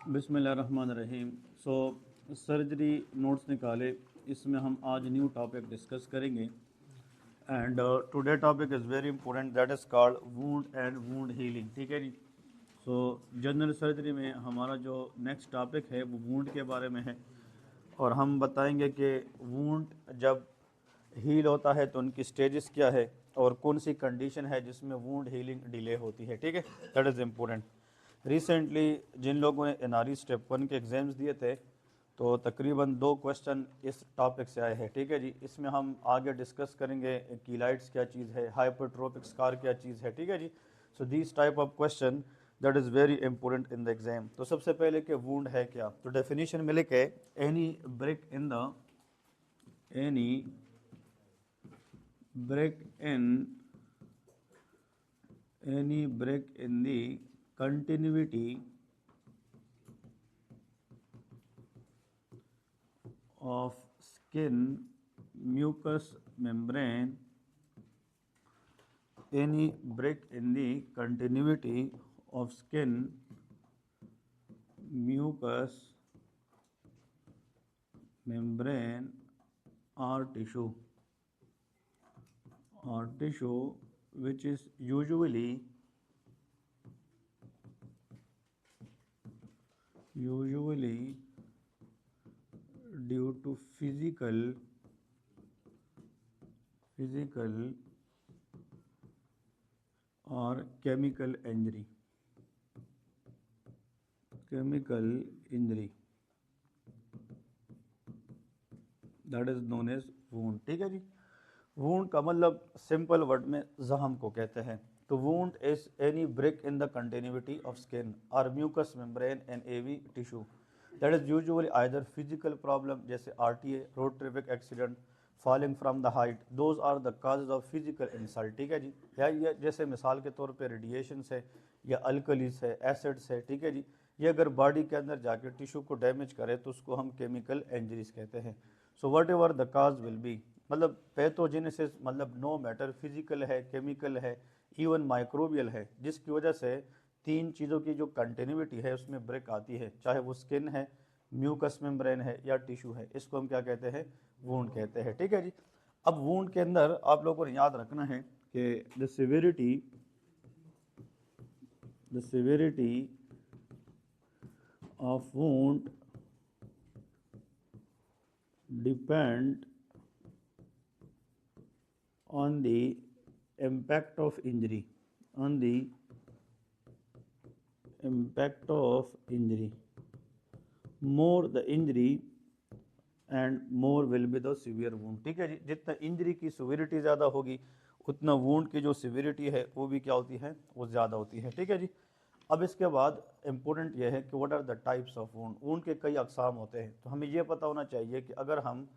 बिस्मिल्लाहिर्रहमानिर्रहीम। सो surgery notes निकाले, इसमें हम आज न्यू टॉपिक डिस्कस करेंगे and today topic is very important, that is called wound and wound healing. ठीक है जी। सो जनरल सर्जरी में हमारा जो नेक्स्ट टॉपिक है वो वूंड के बारे में है और हम बताएंगे कि वूंड जब हील होता है तो उनकी स्टेजेस क्या है और कौन सी कंडीशन है जिसमें वूंड हीलिंग डिले होती है। ठीक है, दैट इज़ इम्पोर्टेंट। रिसेंटली जिन लोगों ने एनआरई स्टेप 1 के एग्ज़ाम्स दिए थे तो तकरीबन 2 क्वेश्चन इस टॉपिक से आए हैं। ठीक है जी। इसमें हम आगे डिस्कस करेंगे कीलाइट्स क्या चीज़ है, हाइपरट्रोपिक स्कार क्या चीज़ है। ठीक है जी। So this type of question that is very important in the exam. तो सबसे पहले कि वूंड है क्या, तो डेफिनेशन में लिखे any break in the any break in the continuity of skin mucous membrane, any break in the continuity of skin mucous membrane or tissue which is usually due to physical or chemical injury that is known as wound। ठीक है जी। Wound का मतलब simple word में जख्म को कहते हैं। तो wound is any break in the continuity of skin और mucous membrane and AV tissue that is usually either physical problem जैसे RTA, road traffic accident, falling from the height, those are the causes of physical insult. ठीक है जी। या ये जैसे मिसाल के तौर पे रेडिएशन है या अल्कलीस है, एसिड्स है। ठीक है जी। ये अगर बॉडी के अंदर जाके टिश्यू को डैमेज करे तो उसको हम केमिकल इंजरीज कहते हैं। So what ever the cause will be, मतलब पैथोजेनेसिस मतलब नो मैटर, फिजिकल है, केमिकल है, इवन माइक्रोबियल है, जिसकी वजह से 3 चीज़ों की जो कंटिन्यूटी है उसमें ब्रेक आती है, चाहे वो स्किन है, म्यूकस मेम्ब्रेन है या टिश्यू है, इसको हम क्या कहते हैं, वूंड कहते हैं। ठीक है जी। अब वूंड के अंदर आप लोगों को याद रखना है कि the severity of wound depend on the impact of injury, more the injury and more will be the severe wound। ठीक है जी। जितना इंजरी की सिविरिटी ज़्यादा होगी उतना वूंड की जो सिविरिटी है वो भी क्या होती है, वो ज़्यादा होती है। ठीक है जी। अब इसके बाद इम्पोर्टेंट यह है कि what are the types of wound. Wound के कई अकसाम होते हैं, तो हमें ये पता होना चाहिए कि अगर हम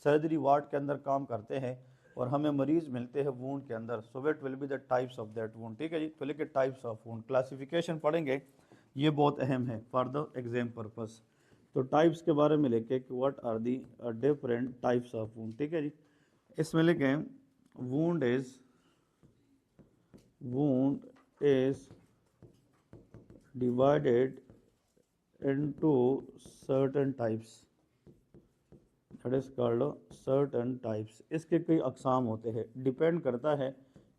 सर्जरी वार्ड के अंदर काम करते हैं और हमें मरीज मिलते हैं वूंड के अंदर, so what will be the types of that wound. ठीक है जी। तो लेके टाइप्स ऑफ वूंड क्लासिफिकेशन पढ़ेंगे, ये बहुत अहम है फॉर द एग्जाम पर्पस। तो टाइप्स के बारे में लेके कि what are the different types of wound. ठीक है जी। इसमें लिखें wound is divided into certain types, that is called certain types। इसके कई अकसाम होते हैं, डिपेंड करता है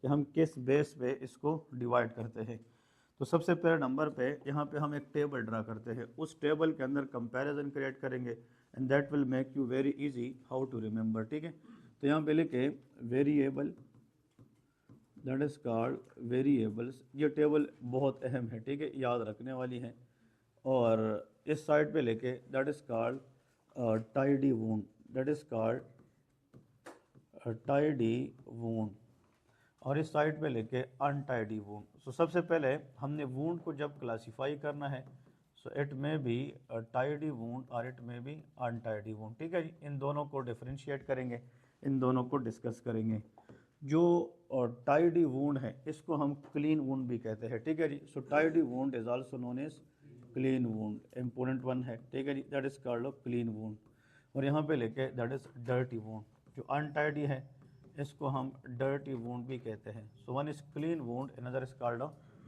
कि हम किस बेस पे इसको डिवाइड करते हैं। तो सबसे पहले नंबर पे यहाँ पे हम एक टेबल ड्रा करते हैं, उस टेबल के अंदर कंपैरिजन क्रिएट करेंगे and that will make you very easy how to remember. ठीक है। तो यहाँ पे लिखे variable, that is called variables. ये टेबल बहुत अहम है, ठीक है, याद रखने वाली है। और इस साइड पे लेके that is called tidy wound, that is called tidy wound. और इस साइड पे लेके अनटाइडी वूंड। सो सबसे पहले हमने वूंड को जब क्लासीफाई करना है, सो इट में भी टाइडी वूंड और इट में भी अनटाइडी वूंड। ठीक है जी। इन दोनों को डिफ्रेंशिएट करेंगे, इन दोनों को डिस्कस करेंगे। जो टाइडी वूंड है इसको हम क्लीन वूंड भी कहते हैं। ठीक है जी। So tidy wound is also known as clean wound, important one है। ठीक है जी। That is called clean wound. और यहाँ पे लेके दैट इज डर्टी वूंड। जो अनटाइडी है इसको हम डर्टी वूंड भी कहते हैं। So one is clean wound, another is called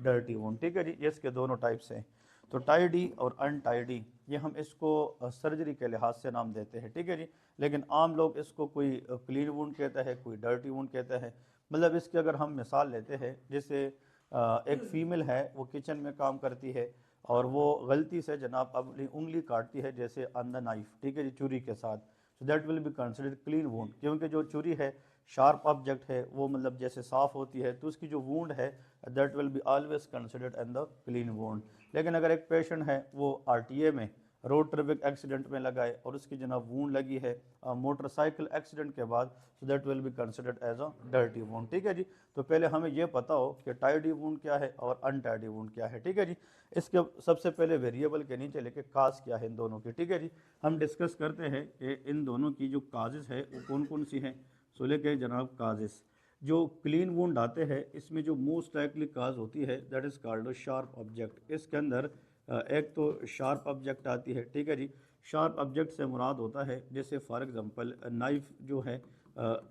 dirty wound. ठीक है जी। ये इसके दोनों टाइप्स हैं। तो टाइडी और अनटाइडी ये हम इसको सर्जरी के लिहाज से नाम देते हैं, ठीक है जी। लेकिन आम लोग इसको कोई क्लीन वुंड कहता है, कोई डर्टी वुंड कहता है। मतलब इसकी अगर हम मिसाल लेते हैं, जैसे एक फीमेल है, वो किचन में काम करती है और वो गलती से जनाब अपनी उंगली काटती है, जैसे ऑन द नाइफ, ठीक है जी, छुरी के साथ। सो that will be considered clean wound, क्योंकि जो छुरी है शार्प ऑब्जेक्ट है, वो मतलब जैसे साफ होती है, तो उसकी जो वुंड है that will be always considered and the clean wound. लेकिन अगर एक पेशेंट है वो आरटीए में रोड ट्रैफिक एक्सीडेंट में लगा है और उसकी जनाब वूंड लगी है मोटरसाइकिल एक्सीडेंट के बाद, so that will be considered as a dirty wound, ठीक है जी। तो पहले हमें यह पता हो कि टाइडी वूंड क्या है और अनटाइडी वूंड क्या है, ठीक है जी। इसके सबसे पहले वेरिएबल के नीचे लेके काज क्या है इन दोनों की, ठीक है जी। हम डिस्कस करते हैं कि इन दोनों की जो काजेस है वो कौन कौन सी हैं। सो लेके जनाब काजेस, जो क्लीन वुंड आते हैं इसमें जो मोस्ट लाइकली काज होती है that is called sharp object. इसके अंदर एक तो शार्प ऑब्जेक्ट आती है, ठीक है जी। शार्प ऑब्जेक्ट से मुराद होता है जैसे फॉर एग्जांपल नाइफ जो है,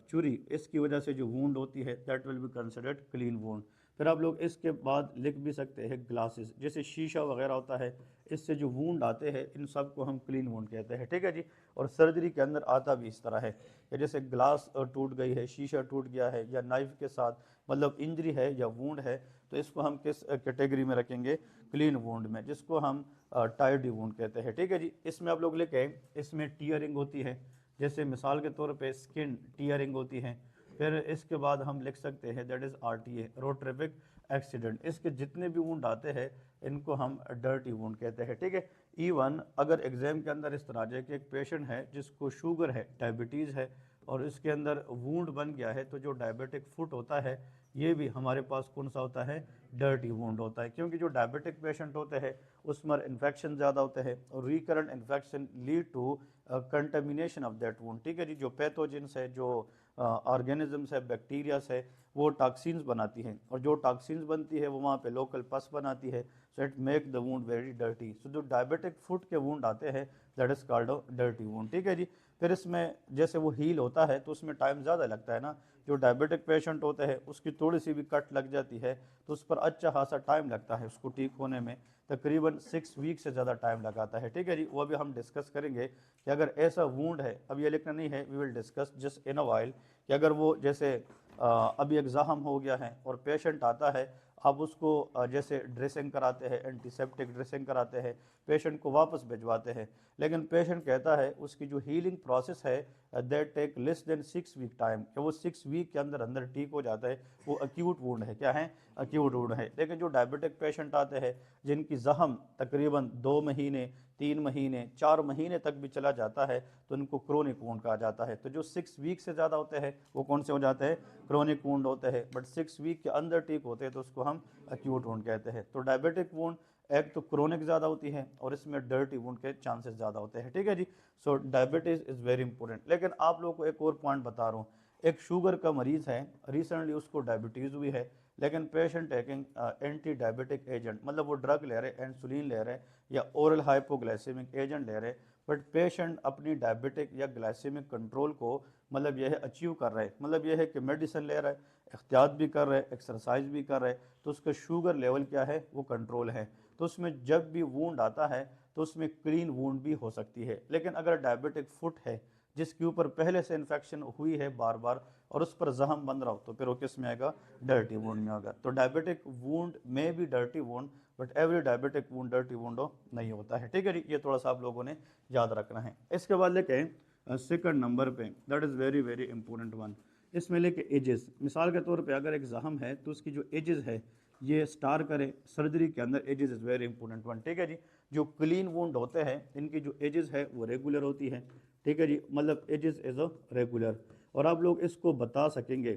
छुरी, इसकी वजह से जो वूंड होती है that will be considered clean wound. फिर आप लोग इसके बाद लिख भी सकते हैं ग्लासेस, जैसे शीशा वगैरह होता है, इससे जो वूंड आते हैं इन सब को हम क्लीन वूंड कहते हैं, ठीक है जी। और सर्जरी के अंदर आता भी इस तरह है कि जैसे ग्लास टूट गई है, शीशा टूट गया है, या नाइफ के साथ मतलब इंजरी है या वूंड है, तो इसको हम किस कैटेगरी में रखेंगे, क्लीन वूंड में, जिसको हम टाइडी वूंड कहते हैं, ठीक है जी। इसमें आप लोग लिखें, इसमें टीयरिंग होती है, जैसे मिसाल के तौर पे स्किन टीयरिंग होती है। फिर इसके बाद हम लिख सकते हैं that is RTA, road traffic accident. इसके जितने भी वूंड आते हैं इनको हम डर्टी वूंड कहते हैं, ठीक है। इवन अगर एग्जाम के अंदर इस तरह आ जाए कि एक पेशेंट है जिसको शुगर है, डायबिटीज़ है, और इसके अंदर वूंड बन गया है, तो जो डायबिटिक फुट होता है ये भी हमारे पास कौन सा होता है, डर्टी वूंड होता है। क्योंकि जो डायबिटिक पेशेंट होते हैं उसमें इन्फेक्शन ज़्यादा होते हैं और recurrent infection lead to contamination of that wound, ठीक है जी। जो पैथोजेंस है, जो ऑर्गेनिजम्स है, बैक्टीरियाज है, वो टॉक्सिन्स बनाती हैं, और जो टॉक्सिन्स बनती है वो वहाँ पे लोकल पस बनाती है, so it make the wound very dirty. सो जो डायबिटिक फुट के वूंड आते हैं that is called dirty wound, ठीक है जी। फिर इसमें जैसे वो हील होता है तो उसमें टाइम ज़्यादा लगता है ना। जो डायबिटिक पेशेंट होते हैं उसकी थोड़ी सी भी कट लग जाती है तो उस पर अच्छा खासा टाइम लगता है उसको ठीक होने में, तकरीबन 6 वीक से ज़्यादा टाइम लगाता है, ठीक है जी। वो अभी हम डिस्कस करेंगे कि अगर ऐसा वूंड है, अब ये लिखना नहीं है, we will discuss just in a while, कि अगर वो जैसे अभी एक जख्म हो गया है और पेशेंट आता है, आप उसको जैसे ड्रेसिंग कराते हैं, एंटीसेप्टिक ड्रेसिंग कराते हैं, पेशेंट को वापस भिजवाते हैं, लेकिन पेशेंट कहता है उसकी जो हीलिंग प्रोसेस है that take less than 6 week time, कि वो 6 वीक के अंदर अंदर ठीक हो जाता है। वो अक्यूट वुंड है, क्या है, अक्यूट वुंड है। लेकिन जो डायबिटिक पेशेंट आते हैं जिनकी जख्म तकरीबन 2 महीने, 3 महीने, 4 महीने तक भी चला जाता है, तो उनको क्रोनिक वुंड कहा जाता है। तो जो 6 वीक से ज़्यादा होते हैं वो कौन से हो जाते हैं, क्रोनिक वुंड होते हैं। बट 6 वीक के अंदर ठीक होते हैं तो उसको हम अक्यूट वुंड कहते हैं। तो डायबिटिक वुंड एक तो क्रोनिक ज़्यादा होती है और इसमें डर्टी वुंड के चांसेस ज़्यादा होते हैं, ठीक है जी। सो डायबिटीज़ इज़ वेरी इंपॉर्टेंट। लेकिन आप लोगों को एक और पॉइंट बता रहा हूँ, एक शुगर का मरीज़ है, रिसेंटली उसको डायबिटीज़ हुई है, लेकिन patient taking anti diabetic agent, मतलब वो ड्रग ले रहे, इंसुलिन ले रहे या ओरल हाइपोग्लाइसेमिक एजेंट ले रहे, बट पेशेंट अपनी डायबिटिक या ग्लाइसेमिक कंट्रोल को मतलब यह है अचीव कर रहे हैं, मतलब यह है कि मेडिसिन ले रहा है, एहतियात भी कर रहे हैं, एक्सरसाइज भी कर रहे हैं, तो उसका शुगर लेवल क्या है, वो कंट्रोल है। तो उसमें जब भी वूंड आता है तो उसमें क्लीन वूंड भी हो सकती है। लेकिन अगर डायबिटिक फुट है जिसके ऊपर पहले से इन्फेक्शन हुई है बार बार और उस पर जख्म बन रहा हो, तो फिर वो किस में आएगा, डर्टी वूंड में होगा। तो डायबिटिक वूंड में भी dirty wound, but every diabetic wound dirty wound नहीं होता है, ठीक है जी। ये थोड़ा सा आप लोगों ने याद रखना है। इसके बाद लेके सेकंड नंबर पे, that is very very important one, इसमें लेके एजेस। मिसाल के तौर पे अगर एक जख्म है तो उसकी जो एजेस है ये स्टार करें सर्जरी के अंदर, edges is very important one, ठीक है जी। जो क्लीन वुंड होते हैं इनकी जो एजेस है वो रेगुलर होती है, ठीक है जी, मतलब एजेस इज़ अ रेगुलर। और आप लोग इसको बता सकेंगे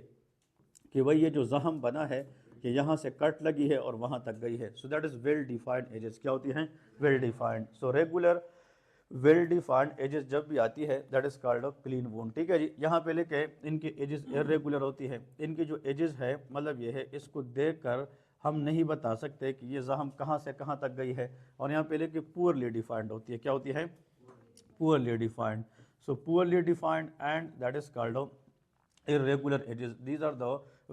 कि भाई ये जो जख्म बना है कि यहाँ से कट लगी है और वहाँ तक गई है, so that is well defined edges, क्या होती हैं, well defined. So regular well defined edges जब भी आती है that is called of clean wound, ठीक है जी। यहाँ पे लेके इनकी एजेस इरेगुलर होती है, इनकी जो एजेस है मतलब ये है, इसको देखकर हम नहीं बता सकते कि ये जख्म कहाँ से कहाँ तक गई है। और यहाँ पे लेके पुअरली डिफाइंड होती है, क्या होती है, poorly defined. So poorly defined and that is called of irregular edges, these are the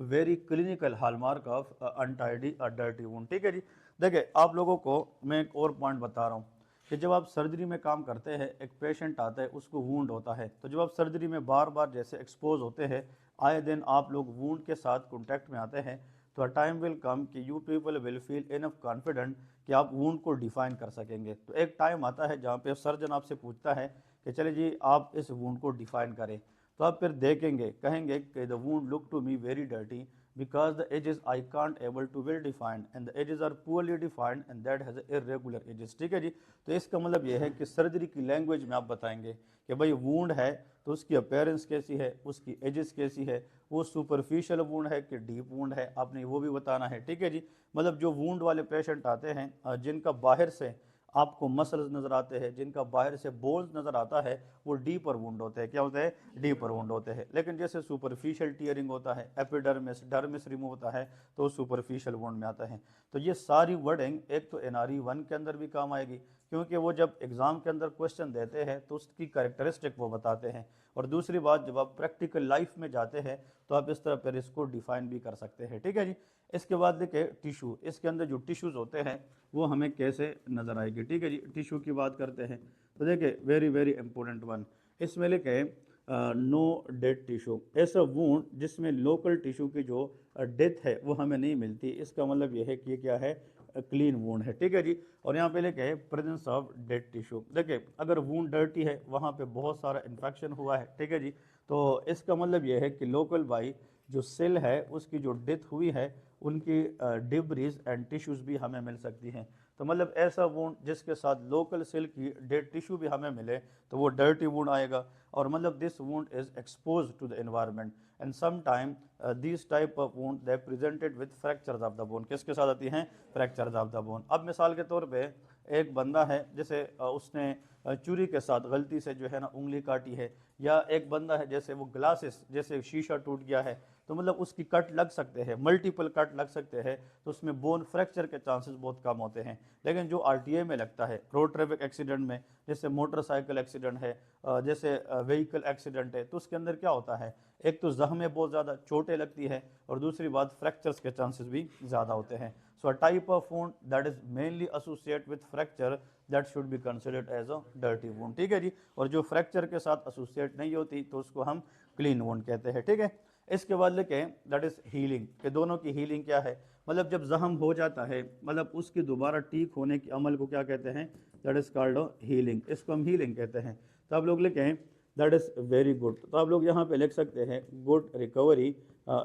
very clinical hallmark of untidy or dirty wound, ठीक है जी। देखिए आप लोगों को मैं एक और पॉइंट बता रहा हूँ कि जब आप सर्जरी में काम करते हैं, एक पेशेंट आता है, उसको वूंड होता है, तो जब आप सर्जरी में बार बार जैसे एक्सपोज होते हैं, आए दिन आप लोग वूंड के साथ कॉन्टैक्ट में आते हैं, तो अ टाइम विल कम कि you people will feel enough confident कि आप वूंड को डिफाइन कर सकेंगे। तो एक टाइम आता है जहाँ पे सर्जन आपसे पूछता है कि चलिए जी आप इस वूंड को डिफाइन करें, तो आप फिर देखेंगे, कहेंगे कि the wound look to me very dirty because the edges I can't able to well define and the edges are poorly defined and that has irregular edges। ठीक है जी। तो इसका मतलब यह है कि सर्जरी की लैंग्वेज में आप बताएंगे कि भाई वूंड है तो उसकी अपेयरेंस कैसी है, उसकी एजेस कैसी है, वो सुपरफिशियल वूंड है कि डीप वूंड है, आपने वो भी बताना है। ठीक है जी। मतलब जो वूंड वाले पेशेंट आते हैं जिनका बाहर से आपको मसल्स नज़र आते हैं, जिनका बाहर से बोल्स नज़र आता है, वो डीपर वुंड होते हैं। क्या होते हैं? डीपर वुंड होते हैं। लेकिन जैसे सुपरफिशियल टीयरिंग होता है, एपिडर्मिस डर्मिस रिमूव होता है, तो सुपरफिशियल वुंड में आता है। तो ये सारी वर्डिंग एक तो NRE 1 के अंदर भी काम आएगी, क्योंकि वो जब एग्ज़ाम के अंदर क्वेश्चन देते हैं तो उसकी कैरेक्टरिस्टिक वो बताते हैं। और दूसरी बात, जब आप प्रैक्टिकल लाइफ में जाते हैं तो आप इस तरह पर इसको डिफाइन भी कर सकते हैं। ठीक है जी। इसके बाद देखिए टिशू, इसके अंदर जो टिश्यूज़ होते हैं वो हमें कैसे नज़र आएगी। ठीक है जी। टिशू की बात करते हैं तो देखिए वेरी वेरी इंपॉर्टेंट वन, इसमें लिखे नो डेड टिशू, ऐसा वूंड जिसमें लोकल टिशू की जो डेथ है वो हमें नहीं मिलती, इसका मतलब यह है कि ये क्या है? क्लीन वूंड है। ठीक है जी। और यहाँ पे लिखे प्रेजेंस ऑफ डेड टिश्यू। देखिए अगर वूंड डर्टी है, वहाँ पे बहुत सारा इन्फेक्शन हुआ है, ठीक है जी, तो इसका मतलब यह है कि लोकल बाई जो सेल है उसकी जो डेथ हुई है उनकी डिब्रीज एंड टिश्यूज भी हमें मिल सकती हैं। तो मतलब ऐसा वूंड जिसके साथ लोकल सेल की डेड टिश्यू भी हमें मिले तो वो डर्टी वूंड आएगा। और मतलब this wound is expose to the environment and some time this type of wound they presented with fractures of the bone. किसके साथ आती हैं? Fractures of the bone. अब मिसाल के तौर पे एक बंदा है, जैसे उसने चूरी के साथ गलती से जो है ना उंगली काटी है, या एक बंदा है जैसे वो ग्लासेस जैसे शीशा टूट गया है, तो मतलब उसकी कट लग सकते हैं, मल्टीपल कट लग सकते हैं, तो उसमें बोन फ्रैक्चर के चांसेस बहुत कम होते हैं। लेकिन जो RTA में लगता है, रोड ट्रैफिक एक्सीडेंट में, जैसे मोटरसाइकिल एक्सीडेंट है, जैसे व्हीकल एक्सीडेंट है, तो उसके अंदर क्या होता है? एक तो जख्में बहुत ज़्यादा चोटें लगती है और दूसरी बात फ्रैक्चर्स के चांसेस भी ज़्यादा होते हैं। So a type of wound that is mainly associate with fracture that should be considered as a dirty wound. ठीक है जी। और जो फ्रैक्चर के साथ एसोसिएट नहीं होती तो उसको हम क्लीन वुंड कहते हैं। ठीक है। इसके बाद लिखें दैट इज हीलिंग, कि दोनों की हीलिंग क्या है? मतलब जब जख्म हो जाता है, मतलब उसकी दोबारा ठीक होने के अमल को क्या कहते हैं? दैट इज कॉल्ड हीलिंग, इसको हम हीलिंग कहते हैं। तो आप लोग लिखें दैट इज़ वेरी गुड। तो आप लोग यहाँ पे लिख सकते हैं गुड रिकवरी।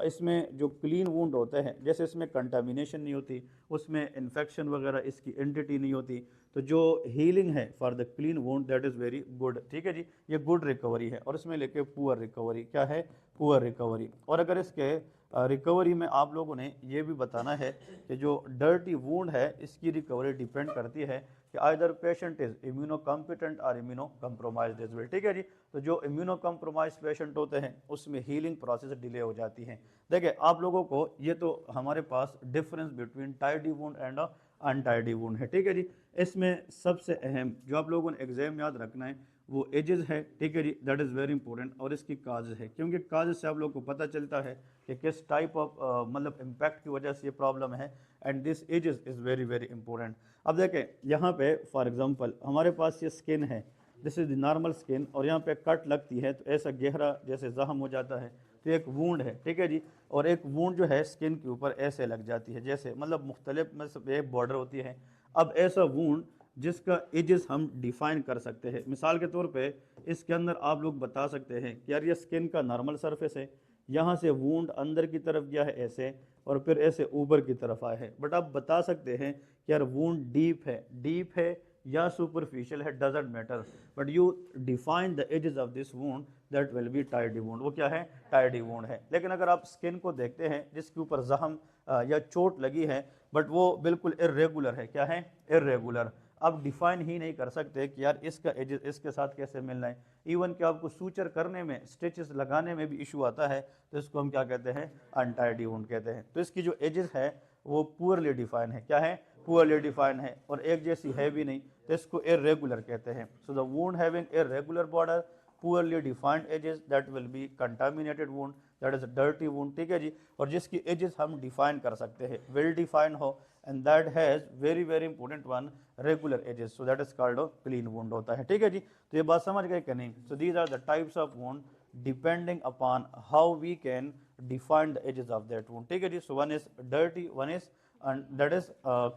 इसमें जो क्लीन वुंड होते हैं, जैसे इसमें कंटामिनेशन नहीं होती, उसमें इन्फेक्शन वगैरह इसकी एंटिटी नहीं होती, तो जो हीलिंग है for the clean wound that is very good. ठीक है जी। ये गुड रिकवरी है। और इसमें लेके पुअर रिकवरी, क्या है? Poor recovery. और अगर इसके रिकवरी में आप लोगों ने ये भी बताना है कि जो डर्टी वुंड है इसकी रिकवरी डिपेंड करती है कि either patient is immuno competent और इम्यूनो कम्प्रोमाइज्ड एज वेल। ठीक है जी। तो जो इम्यूनो कम्प्रोमाइज पेशेंट होते हैं उसमें हीलिंग प्रोसेस डिले हो जाती है। देखिए आप लोगों को ये तो हमारे पास difference between tidy wound and untidy wound है। ठीक है जी। इसमें सबसे अहम जो आप लोगों ने एग्जाम में याद रखना है वो एजेस है। ठीक है जी। That is very important. और इसकी काज है, क्योंकि काज से आप लोग को पता चलता है कि किस टाइप ऑफ मतलब इम्पैक्ट की वजह से ये प्रॉब्लम है, and this edges is very very important. अब देखें यहाँ पे फॉर एग्जांपल हमारे पास ये स्किन है, this is the normal skin, और यहाँ पे कट लगती है तो ऐसा गहरा जैसे जख्म हो जाता है, तो एक वूंड है। ठीक है जी। और एक वूंड जो है स्किन के ऊपर ऐसे लग जाती है, जैसे मतलब मुख्तलिफ में से एक बॉर्डर होती है। अब ऐसा वूंड जिसका एजेस हम डिफाइन कर सकते हैं, मिसाल के तौर पे इसके अंदर आप लोग बता सकते हैं कि यार ये स्किन का नॉर्मल सरफेस है, यहाँ से वूंड अंदर की तरफ गया है ऐसे, और फिर ऐसे ऊपर की तरफ आया है। बट आप बता सकते हैं कि यार वूंड डीप है या सुपरफिशियल है, doesn't matter, but you define the edges of this wound that will be tidy wound. वो क्या है? टाइडी वूंड है। लेकिन अगर आप स्किन को देखते हैं जिसके ऊपर जख्म या चोट लगी है, बट वो बिल्कुल इरेगुलर है, क्या है? इरेगुलर। आप डिफाइन ही नहीं कर सकते कि यार इसका एजेस इसके साथ कैसे मिलना है। इवन कि आपको सूचर करने में, स्टिचेस लगाने में भी इशू आता है, तो इसको हम क्या कहते हैं? अनटाइडी वुंड कहते हैं। तो इसकी जो एजेस है वो पुअरली डिफाइन है, क्या है? पुअरली डिफाइन है, और एक जैसी है भी नहीं, तो इसको इरेगुलर कहते हैं। So the wound having irregular border, poorly defined edges that will be contaminated wound, that is dirty wound. ठीक है जी। और जिसकी एजेस हम डिफाइन कर सकते हैं, वेल डिफाइन हो and that has very very important one regular edges, so that is called clean wound होता है, ठीक है जी। तो ये बात समझ गए कि नहीं? So these are the types of wound depending upon how we can define the edges of that wound, ठीक है जी। So one is dirty, one is and that is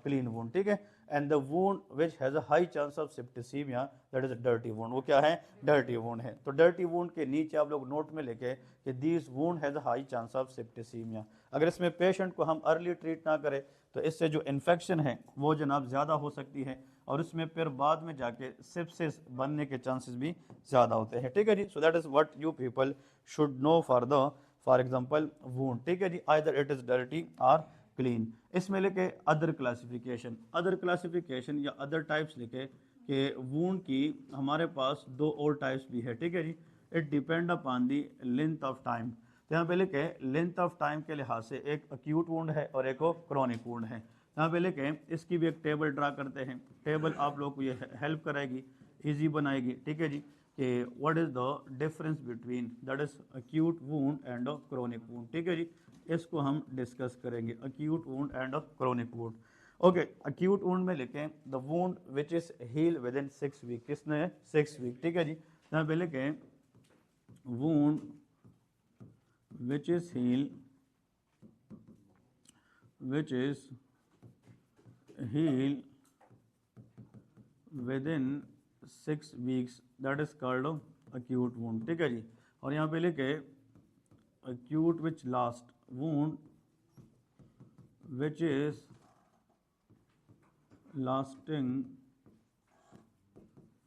clean wound, ठीक है। and the wound which has a high chance of septicemia, that is a dirty wound, वो क्या है? dirty wound है। तो dirty wound के नीचे आप लोग नोट में लिखे कि this wound has a high chance of septicemia। अगर इसमें पेशेंट को हम अर्ली ट्रीट ना करें तो इससे जो इन्फेक्शन है वो जनाब ज़्यादा हो सकती है और उसमें फिर बाद में जाके सेप्सिस बनने के चांसेस भी ज़्यादा होते हैं, ठीक है जी। So that is what you people should know for example wound, ठीक है जी। आइदर इट इज़ डर्टी और क्लीन। इसमें लिखे अदर क्लासिफिकेशन या अदर टाइप्स लिखे कि वूंड की हमारे पास दो और टाइप्स भी है, ठीक है जी। It depend upon the length of time. तो यहाँ पे लिखे लेंथ ऑफ टाइम के लिहाज से एक अक्यूट वूंड है और एक क्रोनिक वूंड है। यहाँ पे लिखे इसकी भी एक टेबल ड्रा करते हैं। टेबल आप लोग को ये हेल्प करेगी, ईजी बनाएगी, ठीक है जी, कि what is the difference between that is acute wound and chronic wound, ठीक है जी। इसको हम डिस्कस करेंगे, acute wound and chronic wound. Okay, acute wound में लिखें the wound which is heal within 6 week. किसने? 6 वीक, ठीक है जी। यहाँ पे लिखें wound which is heal within 6 weeks, that is called acute wound, ठीक है जी। और यहाँ पे लिखे acute which last wound which is lasting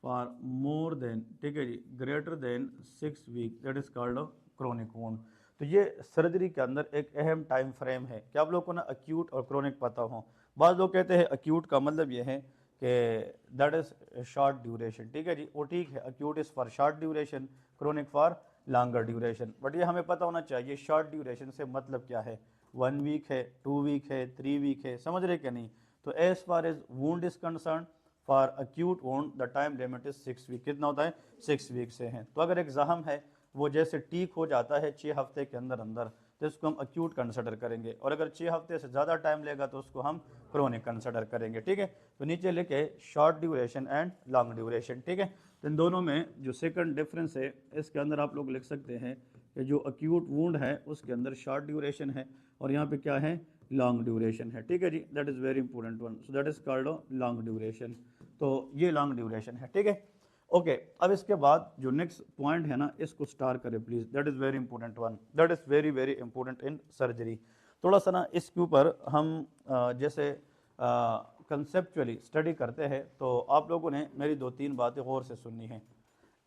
for more than, ठीक है जी, greater than 6 week, that is called a chronic wound। तो ये सर्जरी के अंदर एक अहम टाइम फ्रेम है कि आप लोगों को ना अक्यूट और क्रोनिक पता हो। बाद लोग कहते हैं अक्यूट का मतलब ये है कि दैट इज शॉर्ट ड्यूरेशन, ठीक है जी, वो ठीक है, acute is for short duration, chronic for longer duration. But ये हमें पता होना चाहिए शॉर्ट ड्यूरेशन से मतलब क्या है, 1 वीक है, 2 वीक है, 3 वीक है, समझ रहे क्या नहीं? तो as far as wound is concern, for acute wound the time limit is 6 week. कितना होता है? 6 वीक से है। तो अगर एक जख्म है वो जैसे ठीक हो जाता है 6 हफ्ते के अंदर अंदर तो इसको हम अक्यूट कंसिडर करेंगे, और अगर 6 हफ्ते से ज़्यादा टाइम लेगा तो उसको हम क्रोनिक कंसिडर करेंगे, ठीक है। तो नीचे लिखे short duration and long duration, ठीक है। तो इन दोनों में जो सेकंड डिफरेंस है इसके अंदर आप लोग लिख सकते हैं कि जो अक्यूट वुंड है उसके अंदर शॉर्ट ड्यूरेशन है और यहाँ पे क्या है? लॉन्ग ड्यूरेशन है, ठीक है जी। That is very important one, so that is called long duration. तो ये लॉन्ग ड्यूरेशन है, ठीक है। ओके, अब इसके बाद जो नेक्स्ट पॉइंट है ना इसको स्टार करें please, that is very important one, that is very very important in surgery. थोड़ा सा ना इसके ऊपर हम जैसे कंसेप्चुअली स्टडी करते हैं तो आप लोगों ने मेरी 2-3 बातें गौर से सुननी है।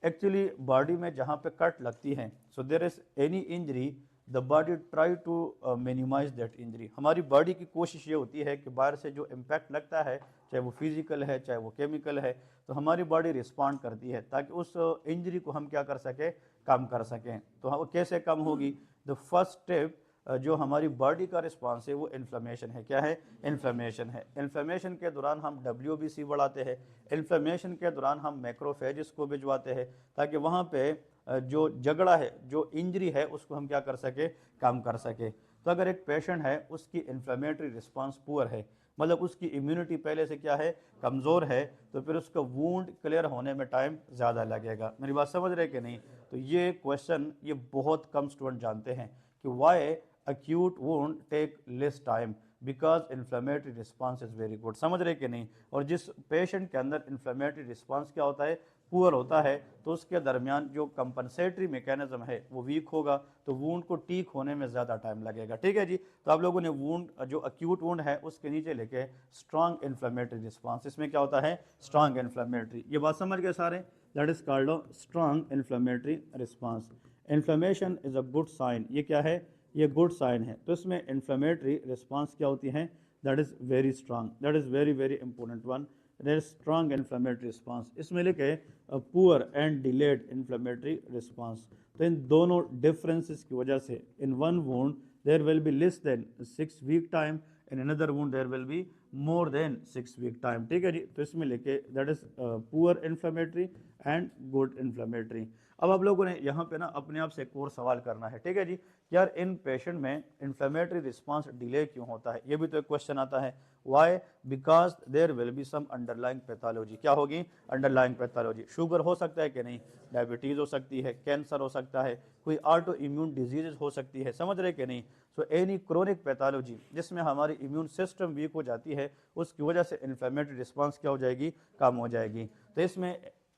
एक्चुअली बॉडी में जहाँ पे कट लगती है, so there is any injury, the body try to minimize that injury. हमारी बॉडी की कोशिश ये होती है कि बाहर से जो इम्पैक्ट लगता है, चाहे वो फिजिकल है चाहे वो केमिकल है, तो हमारी बॉडी रिस्पॉन्ड करती है ताकि उस इंजरी को हम क्या कर सकें? कम कर सकें। तो वो कैसे कम होगी? द फर्स्ट स्टेप जो हमारी बॉडी का रिस्पांस है वो इन्फ्लेमेशन है। क्या है? इन्फ्लेमेशन है। इन्फ्लेमेशन के दौरान हम WBC बढ़ाते हैं, इन्फ्लेमेशन के दौरान हम मैक्रोफेजेस को भिजवाते हैं ताकि वहाँ पे जो झगड़ा है, जो इंजरी है, उसको हम क्या कर सके? कम कर सके। तो अगर एक पेशेंट है उसकी इन्फ्लेमेटरी रिस्पांस पुअर है, मतलब उसकी इम्यूनिटी पहले से क्या है? कमज़ोर है, तो फिर उसका वूंड क्लियर होने में टाइम ज़्यादा लगेगा। मेरी बात समझ रहे कि नहीं? तो ये क्वेश्चन ये बहुत कम स्टूडेंट जानते हैं कि Y acute wound take less time because inflammatory response is very good। समझ रहे कि नहीं? और जिस पेशेंट के अंदर inflammatory response क्या होता है? पुअर होता है, तो उसके दरमियान जो कंपनसेटरी मैकेनिज्म है वो वीक होगा, तो वूंड को ठीक होने में ज़्यादा टाइम लगेगा, ठीक है जी। तो आप लोगों ने वूंड जो अक्यूट वूंड है उसके नीचे लेके स्ट्रॉन्ग इन्फ्लेमेटरी रिस्पांस, इसमें क्या होता है? Strong inflammatory. ये बात समझ गए सारे? That is called strong inflammatory response. Inflammation is a good sign. ये क्या है? ये गुड साइन है। तो इसमें इन्फ्लेमेटरी रिस्पांस क्या होती है? That is very strong, that is very very important one, that is strong inflammatory response. इसमें लिखे poor and delayed inflammatory response. तो इन दोनों डिफरेंसेस की वजह से in one wound there will be less than 6 week time, in another wound there will be more than 6 week time, ठीक है जी। तो इसमें लिखे that is poor inflammatory and good inflammatory. अब आप लोगों ने यहाँ पे ना अपने आप से एक और सवाल करना है, ठीक है जी, यार इन पेशेंट में इन्फ्लेमेटरी रिस्पांस डिले क्यों होता है, ये भी तो एक क्वेश्चन आता है। Why? Because there will be some underlying pathology. क्या होगी? Underlying pathology. शुगर हो सकता है कि नहीं, डायबिटीज़ हो सकती है, कैंसर हो सकता है, कोई ऑटो इम्यून डिजीज हो सकती है, समझ रहे कि नहीं। सो एनी क्रोनिक पैथोलॉजी जिसमें हमारी इम्यून सिस्टम वीक हो जाती है, उसकी वजह से इन्फ्लेमेटरी रिस्पांस क्या हो जाएगी? कम हो जाएगी। तो इसमें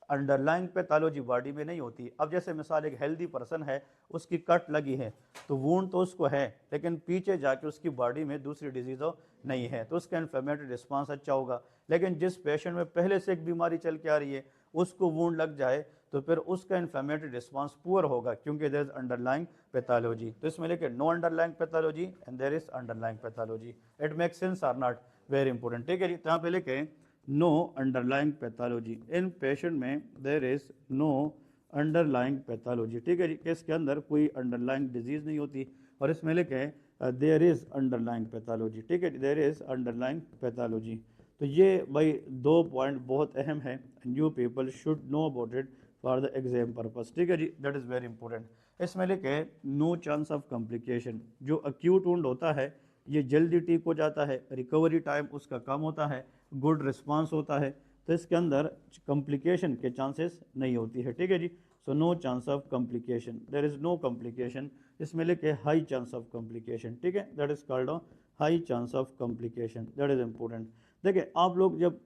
अंडरलाइंग पैथोलॉजी बॉडी में नहीं होती। अब जैसे मिसाल एक हेल्दी पर्सन है, उसकी कट लगी है तो वूंड तो उसको है, लेकिन पीछे जाके उसकी बॉडी में दूसरी डिजीज़ नहीं है, तो उसका इन्फ्लेमेटरी रिस्पांस अच्छा होगा। लेकिन जिस पेशेंट में पहले से एक बीमारी चल के आ रही है, उसको वूंड लग जाए तो फिर उसका इन्फ्लेमेटरी रिस्पांस पुअर होगा, क्योंकि देयर इज अंडरलाइंग पैथोलॉजी। तो इसमें लेके no underlying pathology and there is underlying pathology. It makes sense और नॉट? वेरी इंपॉर्टेंट, ठीक है जी। तो यहाँ पे लेके नो अंडरलाइंग पैथोलॉजी इन पेशेंट में there is no underlying pathology, ठीक है जी, कि इसके अंदर कोई अंडरलाइंग डिजीज नहीं होती। और इसमें लिखे देयर इज अंडरलाइंग पैथोलॉजी, ठीक है जी, देयर इज अंडरलाइंग पैथोलॉजी। तो ये भाई दो पॉइंट बहुत अहम है, you people should know about it for the exam purpose, ठीक है जी, दैट इज़ वेरी इंपॉर्टेंट। इसमें लिखे नो चांस ऑफ कॉम्प्लिकेशन। जो अक्यूट वुंड होता है ये जल्दी ठीक हो जाता है, रिकवरी टाइम उसका कम होता है, गुड रिस्पांस होता है, तो इसके अंदर कॉम्प्लिकेशन के चांसेस नहीं होती है, ठीक है जी। So no chance of complication, there is no complication. इसमें लिखे हाई चांस ऑफ कॉम्प्लिकेशन, ठीक है, that is called high chance of complication, that is important. देखिए आप लोग जब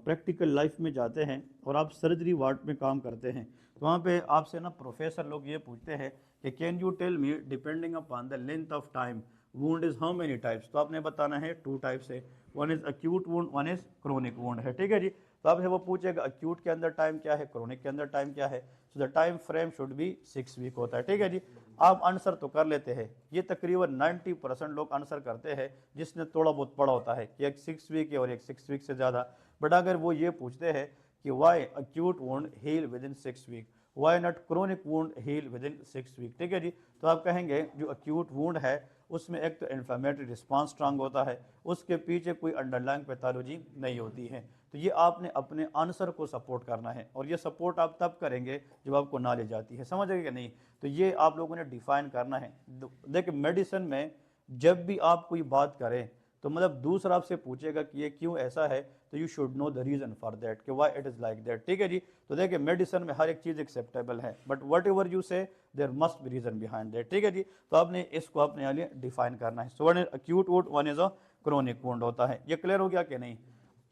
प्रैक्टिकल लाइफ में जाते हैं और आप सर्जरी वार्ड में काम करते हैं, तो वहाँ पे आपसे ना प्रोफेसर लोग ये पूछते हैं कि can you tell me depending upon the length of time wound is how many types. तो आपने बताना है 2 टाइप्स है, one is acute wound, one is chronic wound है, ठीक है जी। तो आपसे वो पूछेगा अक्यूट के अंदर टाइम क्या है, क्रोनिक के अंदर टाइम क्या है। So the time frame should be 6 week होता है, ठीक है जी। आप आंसर तो कर लेते हैं, ये तकरीबन 90% लोग आंसर करते हैं जिसने थोड़ा बहुत पढ़ा होता है कि एक 6 वीक है और एक 6 वीक से ज़्यादा। बट अगर वो ये पूछते हैं कि why acute wound heal within 6 week, why not chronic wound heal within 6 week, ठीक है जी। तो आप कहेंगे जो अक्यूट वुंड है उसमें एक तो इन्फ्लेमेटरी रिस्पांस स्ट्रांग होता है, उसके पीछे कोई अंडरलाइंग पैथोलॉजी नहीं होती है। तो ये आपने अपने आंसर को सपोर्ट करना है, और ये सपोर्ट आप तब करेंगे जब आपको नॉलेज आती है, समझ गए कि नहीं। तो ये आप लोगों ने डिफाइन करना है। देखिए मेडिसिन में जब भी आप कोई बात करें तो मतलब दूसरा आपसे पूछेगा कि ये क्यों ऐसा है, तो you should know the reason for that कि why it is like that, ठीक है जी। तो देखिए मेडिसिन में हर एक चीज़ एक्सेप्टेबल है, but whatever you say there must be reason behind that, ठीक है जी। तो आपने इसको अपने लिए डिफाइन करना है। सो one is acute wound, one is a chronic wound होता है। ये क्लियर हो गया कि नहीं।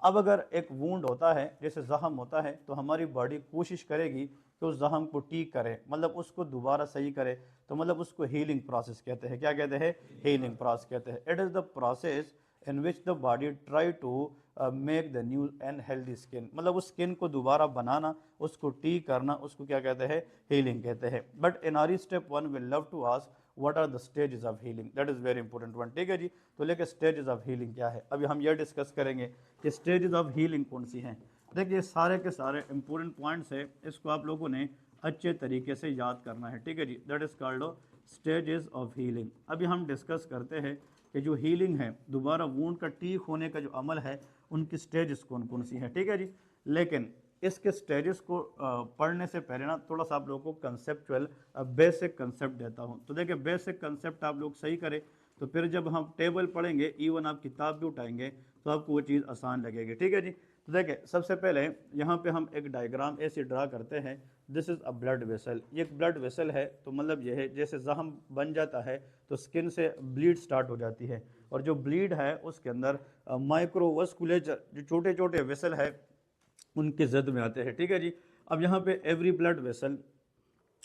अब अगर एक वुंड होता है जैसे जख्म होता है, तो हमारी बॉडी कोशिश करेगी कि उस जख्म को ठीक करे, मतलब उसको दोबारा सही करे, तो मतलब उसको हीलिंग प्रोसेस कहते हैं। क्या कहते हैं? हीलिंग प्रोसेस कहते हैं। It is the process in which the body try to make the new and healthy skin, मतलब उस स्किन को दोबारा बनाना, उसको ठीक करना, उसको क्या कहते हैं? हीलिंग कहते हैं। But in our step 1 will love to ask what are the stages of healing, that is very important one, ठीक है जी। तो लेके स्टेजेस ऑफ हीलिंग क्या है, अभी हम ये डिस्कस करेंगे कि स्टेजेस ऑफ हीलिंग कौन सी हैं। देखिए सारे के सारे इंपॉर्टेंट पॉइंट्स है, इसको आप लोगों ने अच्छे तरीके से याद करना है, ठीक है जी। That is called stages of healing. अभी हम डिस्कस करते हैं कि जो हीलिंग है, दोबारा वूंड का ठीक होने का जो अमल है, उनकी स्टेजेस कौन कौन सी हैं, ठीक है जी। लेकिन इसके स्टेजेस को पढ़ने से पहले ना थोड़ा सा आप लोगों को कंसेप्चुअल बेसिक कंसेप्ट देता हूँ। तो देखिए बेसिक कंसेप्ट आप लोग सही करें तो फिर जब हम टेबल पढ़ेंगे, इवन आप किताब भी उठाएंगे, तो आपको वो चीज़ आसान लगेगी, ठीक है जी। तो देखिए सबसे पहले यहाँ पे हम एक डायग्राम ऐसे ड्रा करते हैं। This is a blood vessel, ये एक ब्लड वेसल है। तो मतलब ये है जैसे जख्म बन जाता है तो स्किन से ब्लीड स्टार्ट हो जाती है, और जो ब्लीड है उसके अंदर माइक्रोवस्कुलेचर जो छोटे छोटे वेसल है उनके जद में आते हैं, ठीक है जी। अब यहाँ पे every blood vessel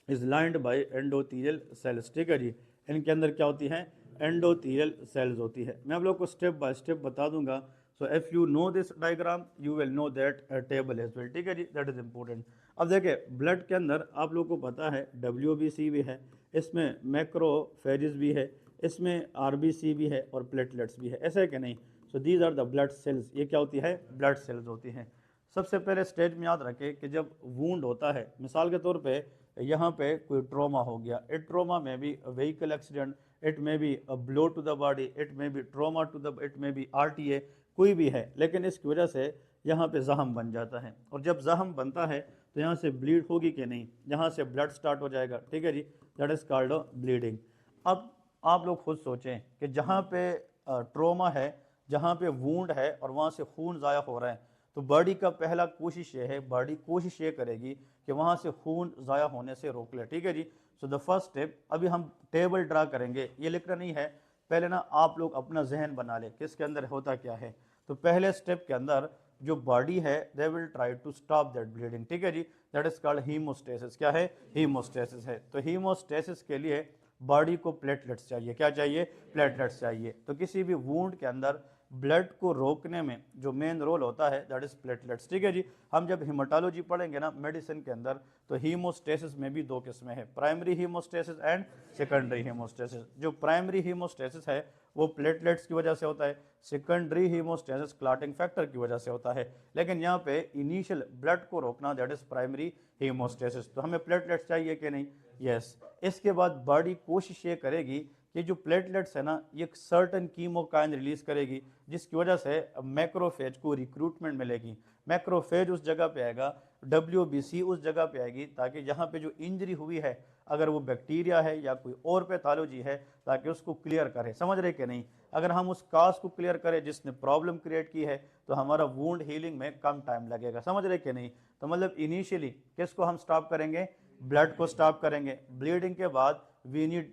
is lined by endothelial cells, ठीक है जी। इनके अंदर क्या होती है? एंडोथीलियल सेल्स होती है। मैं आप लोग को स्टेप बाय स्टेप बता दूंगा। So if you know this diagram you will know that table as well, ठीक है जी, दैट इज इंपॉर्टेंट। अब देखिए ब्लड के अंदर आप लोग को पता है WBC भी है, इसमें मैक्रोफेजेस भी है, इसमें RBC भी है और प्लेटलेट्स भी है, ऐसा है कि नहीं। So these are the blood cells, ये क्या होती है? ब्लड सेल्स होती हैं। सबसे पहले स्टेज में याद रखें कि जब वूंड होता है, मिसाल के तौर पे यहाँ पे कोई ट्रॉमा हो गया, it trauma may be vehicle accident, it may be blow to the body, it may be trauma to the, it may be RTA, कोई भी है, लेकिन इसकी वजह से यहाँ पे जख्म बन जाता है। और जब जख्म बनता है तो यहाँ से ब्लीड होगी कि नहीं, यहाँ से ब्लड स्टार्ट हो जाएगा, ठीक है जी, दैट इज कॉल्ड ब्लीडिंग। अब आप लोग खुद सोचें कि जहाँ पे ट्रोमा है, जहाँ पे वूंड है और वहाँ से खून ज़ाया हो रहा है, तो बॉडी का पहला कोशिश ये है, बॉडी कोशिश ये करेगी कि वहाँ से खून ज़ाया होने से रोक ले, ठीक है जी। सो द फर्स्ट स्टेप, अभी हम टेबल ड्रा करेंगे, ये लिखना नहीं है, पहले ना आप लोग अपना जहन बना ले किसके अंदर होता क्या है। तो पहले स्टेप के अंदर जो बॉडी है they will try to stop that bleeding, ठीक है जी, दैट इज कॉल्ड हीमोस्टेसिस। क्या है? हीमोस्टेसिस है। तो हीमोस्टेसिस के लिए बॉडी को प्लेटलेट्स चाहिए, क्या चाहिए? प्लेटलेट्स चाहिए। तो किसी भी वूंड के अंदर ब्लड को रोकने में जो मेन रोल होता है दैट इज प्लेटलेट्स, ठीक है जी। हम जब हिमाटोलॉजी पढ़ेंगे ना मेडिसिन के अंदर, तो हीमोस्टेसिस में भी दो किस्में हैं, primary haemostasis and secondary haemostasis. जो प्राइमरी हीमोस्टेसिस है वो प्लेटलेट्स की वजह से होता है, सेकेंडरी हीमोस्टेसिस क्लॉटिंग फैक्टर की वजह से होता है। लेकिन यहाँ पे इनिशियल ब्लड को रोकना दैट इज प्राइमरी हीमोस्टेसिस। तो हमें प्लेटलेट्स चाहिए कि नहीं? यस। इसके बाद बॉडी कोशिश ये करेगी कि जो प्लेटलेट्स है ना, ये सर्टन कीमोकाइन रिलीज करेगी, जिसकी वजह से मैक्रोफेज को रिक्रूटमेंट मिलेगी। मैक्रोफेज उस जगह पे आएगा, WBC उस जगह पे आएगी, ताकि यहाँ पे जो इंजरी हुई है, अगर वो बैक्टीरिया है या कोई और पैथोलॉजी है, ताकि उसको क्लियर करे। समझ रहे कि नहीं? अगर हम उस काज को क्लियर करें जिसने प्रॉब्लम क्रिएट की है, तो हमारा वूंड हीलिंग में कम टाइम लगेगा। समझ रहे कि नहीं? तो मतलब इनिशियली किसको हम स्टॉप करेंगे? ब्लड को स्टॉप करेंगे। ब्लीडिंग के बाद we need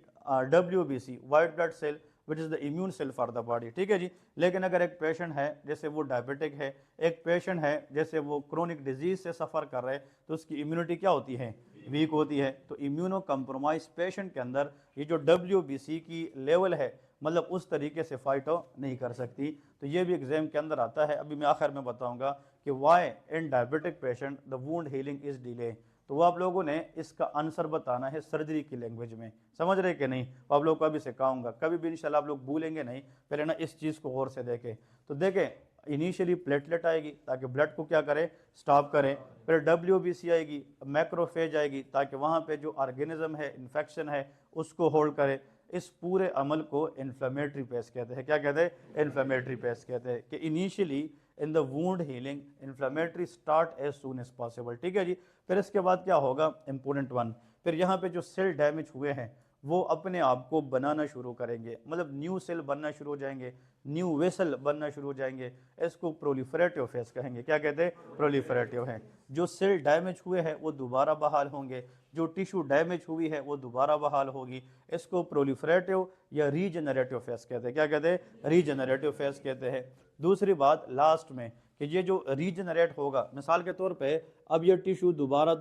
WBC, white blood cell, which is the immune cell for the body, ठीक है जी। लेकिन अगर एक पेशेंट है जैसे वो डायबिटिक है, एक पेशेंट है जैसे वो क्रोनिक डिजीज से सफ़र कर रहे हैं, तो उसकी इम्यूनिटी क्या होती है? वीक होती है। तो इम्यूनो कंप्रोमाइज पेशेंट के अंदर ये जो WBC की लेवल है, मतलब उस तरीके से फाइट नहीं कर सकती। तो ये भी एग्जाम के अंदर आता है। अभी मैं आखिर में बताऊंगा कि why in diabetic patient the wound healing is delay. तो वो आप लोगों ने इसका आंसर बताना है सर्जरी की लैंग्वेज में। समझ रहे कि नहीं? वो आप लोग को अभी सिखाऊंगा, कभी भी इंशाल्लाह आप लोग भूलेंगे नहीं। पहले ना इस चीज़ को गौर से देखें। तो देखें, इनिशियली प्लेटलेट आएगी ताकि ब्लड को क्या करे? स्टॉप करें। फिर WBC आएगी, मैक्रोफेज आएगी ताकि वहाँ पे जो ऑर्गेनिज्म है, इन्फेक्शन है, उसको होल्ड करे। इस पूरे अमल को इन्फ्लेमेटरी फेज कहते हैं। क्या कहते हैं? इन्फ्लेमेटरी फेज कहते हैं कि initially in the wound healing inflammatory start as soon as possible, ठीक है जी। फिर इसके बाद क्या होगा? इंपोर्टेंट वन, फिर यहाँ पे जो सेल डैमेज हुए हैं वो अपने आप को बनाना शुरू करेंगे, मतलब न्यू सेल बनना शुरू हो जाएंगे, न्यू वेसल बनना शुरू हो जाएंगे। इसको प्रोलिफरेटिव फेज कहेंगे। क्या कहते हैं? प्रोलिफरेटिव है। जो सेल डैमेज हुए हैं वो दोबारा बहाल होंगे, जो टिश्यू डैमेज हुई है वो दोबारा बहाल होगी। इसको प्रोलिफरेटिव या रीजनरेटिव फेज कहते हैं। क्या कहते हैं? रीजनरेटिव फेज कहते हैं। दूसरी बात लास्ट में कि ये जो रीजनरेट होगा, मिसाल के तौर पे अब ये टिश्यू दोबारा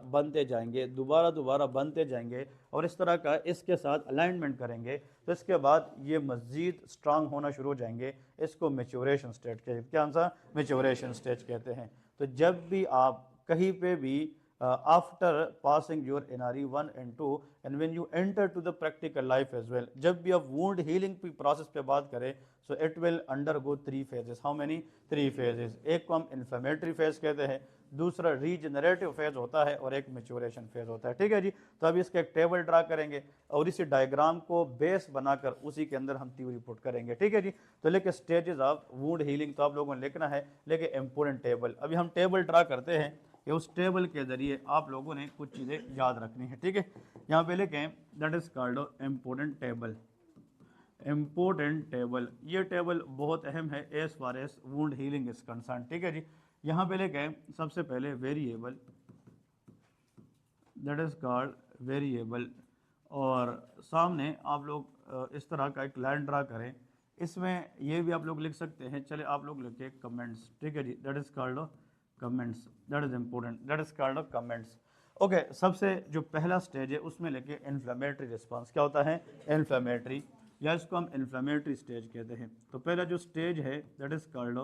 बनते जाएंगे, दोबारा बनते जाएंगे, और इस तरह का इसके साथ अलाइनमेंट करेंगे, तो इसके बाद ये मज़ीद स्ट्रांग होना शुरू हो जाएंगे। इसको मैच्योरेशन स्टेज कहते हैं। क्या आंसर? मैच्योरेशन स्टेज कहते हैं। तो जब भी आप कहीं पे भी after passing your NRE 1 and 2 and when you enter to the practical life as well, जब भी आप वुंड हीलिंग प्रोसेस पे बात करें, so it will undergo 3 phases. How many? 3 phases. एक को हम इन्फ्लेमेटरी फेज कहते हैं, दूसरा रीजनरेटिव फेज होता है, और एक मैच्योरेशन फेज होता है, ठीक है जी। तो अभी इसका एक टेबल ड्रा करेंगे और इसी डायग्राम को बेस बनाकर उसी के अंदर हम थ्योरी पुट करेंगे, ठीक है जी। तो लेके स्टेजेस ऑफ वुंड हीलिंग तो आप लोगों ने लिखना है, लेके इंपोर्टेंट टेबल अभी हम टेबल ड्रा करते हैं कि उस टेबल के जरिए आप लोगों ने कुछ चीज़ें याद रखनी है, ठीक है। यहाँ पे लिखें that is called important table. Important table, ये टेबल बहुत अहम है as far as wound healing is concern, ठीक है जी। यहाँ पे लिखें सबसे पहले variable, that is called variable, और सामने आप लोग इस तरह का एक लाइन ड्रा करें। इसमें ये भी आप लोग लिख सकते हैं, चले आप लोग लिखे कमेंट्स, ठीक है जी, that is called comments, that is important, that is called comments. Okay, सबसे जो पहला स्टेज है उसमें लेके इन्फ्लेमेटरी रिस्पांस। क्या होता है? इन्फ्लेमेटरी, या इसको हम इन्फ्लेमेटरी स्टेज कहते हैं। तो पहला जो स्टेज है that is called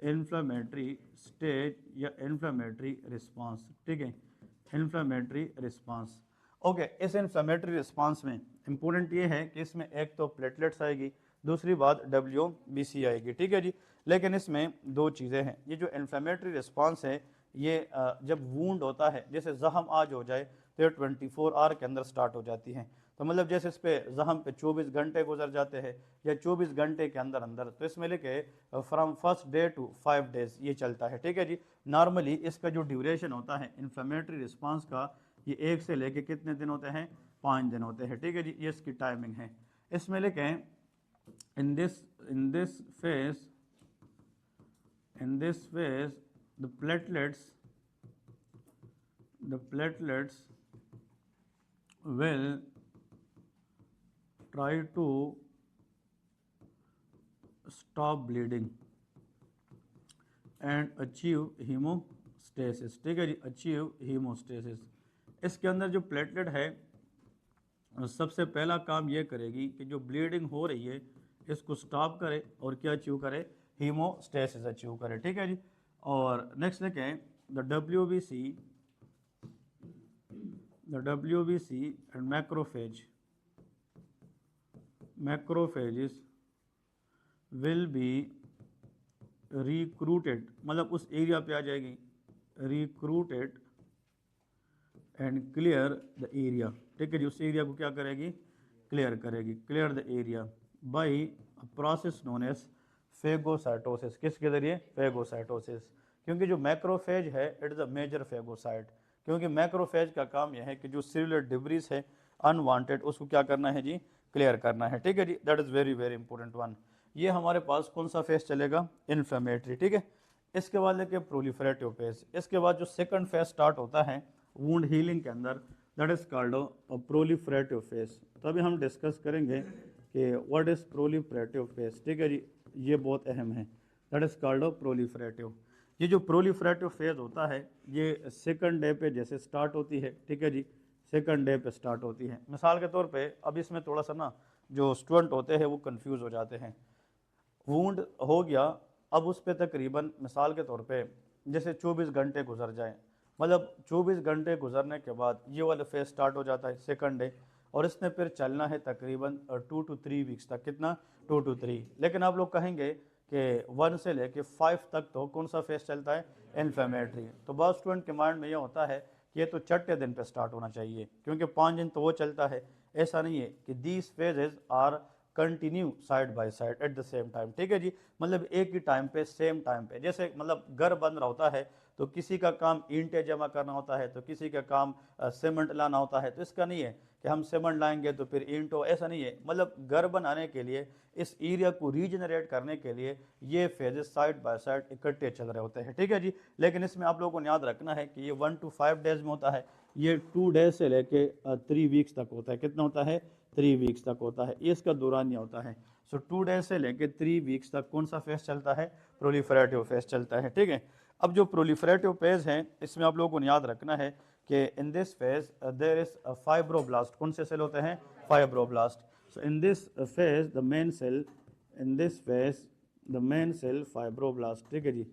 inflammatory stage या इन्फ्लेमेटरी रिस्पांस, ठीक है, इन्फ्लेमेटरी रिस्पांस। ओके, इस इन्फ्लेमेटरी रिस्पांस में इंपॉर्टेंट ये है कि इसमें एक तो प्लेटलेट्स आएगी, दूसरी बात WBC आएगी, ठीक है जी। लेकिन इसमें दो चीज़ें हैं। ये जो इन्फ्लेमेटरी रिस्पांस है ये जब वूंड होता है, जैसे जख्म आज हो जाए तो ये 24 आवर के अंदर स्टार्ट हो जाती हैं। तो मतलब जैसे इस पे जख्म पे 24 घंटे गुजर जाते हैं या 24 घंटे के अंदर अंदर, तो इसमें लिखे from first day to 5 days ये चलता है, ठीक है जी। नॉर्मली इसका जो ड्यूरेशन होता है इन्फ्लेमेटरी रिस्पांस का, ये 1 से लेके कितने दिन होते हैं, 5 दिन होते हैं, ठीक है जी। ये इसकी टाइमिंग है। इसमें लिखें in this phase the platelets will try to stop bleeding and achieve hemostasis, ठीक है जी, achieve hemostasis। इसके अंदर जो प्लेटलेट है सबसे पहला काम ये करेगी कि जो ब्लीडिंग हो रही है इसको स्टॉप करे और क्या अचीव करे, हीमोस्टेसिस अचीव करे, ठीक है जी। और नेक्स्ट देखें the WBC and macrophages will be recruited, मतलब उस एरिया पे आ जाएगी, recruited and clear the area, ठीक है जी। उस एरिया को क्या करेगी, क्लियर करेगी, clear the area by process known as phagocytosis. किसके जरिए, फेगोसाइटोसिस। क्योंकि जो मैक्रोफेज है it is a major phagocyte, क्योंकि मैक्रोफेज का काम यह है कि जो सेलुलर डिब्रीज है अनवांटेड उसको क्या करना है जी, क्लियर करना है, ठीक है जी। That is very very important one. ये हमारे पास कौन सा फेज चलेगा, इन्फ्लेमेटरी, ठीक है। इसके बाद लेके प्रोलिफरेटिव फेज। इसके बाद जो सेकंड फेज स्टार्ट होता है वुंड हीलिंग के अंदर, that is called proliferative phase. तो अभी हम डिस्कस करेंगे कि व्हाट इज प्रोलिफरेटिव फेज, ठीक है जी। ये बहुत अहम है, दैट इज कॉल्ड प्रोलिफरेटिव। ये जो प्रोलिफरेटिव फेज होता है ये सेकंड डे पे जैसे स्टार्ट होती है, ठीक है जी, सेकंड डे पे स्टार्ट होती है। मिसाल के तौर पे अब इसमें थोड़ा सा ना जो स्टूडेंट होते हैं वो कंफ्यूज हो जाते हैं। वूंड हो गया, अब उस पर तकरीबन मिसाल के तौर पे जैसे 24 घंटे गुजर जाएं, मतलब 24 घंटे गुजरने के बाद ये वाला फेज स्टार्ट हो जाता है सेकंड डे, और इसने फिर चलना है तकरीबन 2 to 3 वीक्स तक। कितना, 2 to 3। लेकिन आप लोग कहेंगे कि 1 से लेके 5 तक तो कौन सा फेज चलता है, इन्फ्लेमेटरी। तो बहुत स्टूडेंट के माइंड में ये होता है कि ये तो छठे दिन पे स्टार्ट होना चाहिए, क्योंकि 5 दिन तो वो चलता है। ऐसा नहीं है कि these phases are continue side by side at the same time, ठीक है जी। मतलब एक ही टाइम पे, सेम टाइम पे, जैसे मतलब घर बन रहा होता है तो किसी का काम ईंटें जमा करना होता है, तो किसी का काम सीमेंट लाना होता है। तो इसका नहीं है कि हम सीमेंट लाएंगे तो फिर ईंटों, ऐसा नहीं है। मतलब घर बनाने के लिए, इस एरिया को रीजनरेट करने के लिए ये फेजेस साइड बाय साइड इकट्ठे चल रहे होते हैं, ठीक है जी। लेकिन इसमें आप लोगों को याद रखना है कि ये 1 to 5 डेज में होता है, ये 2 डेज से लेके 3 वीक्स तक होता है। कितना होता है, 3 वीक्स तक होता है, ये इसका दौरानिया होता है। सो 2 डेज से लेके 3 वीक्स तक कौन सा फेज चलता है, प्रोलिफरेटिव फेज चलता है, ठीक है। अब जो प्रोलिफरेटिव फेज है इसमें आप लोगों को याद रखना है कि in this phase there is fibroblast. कौन से सेल होते हैं, fibroblast. So in this phase the main cell, in this phase the main cell fibroblast, ठीक है जी।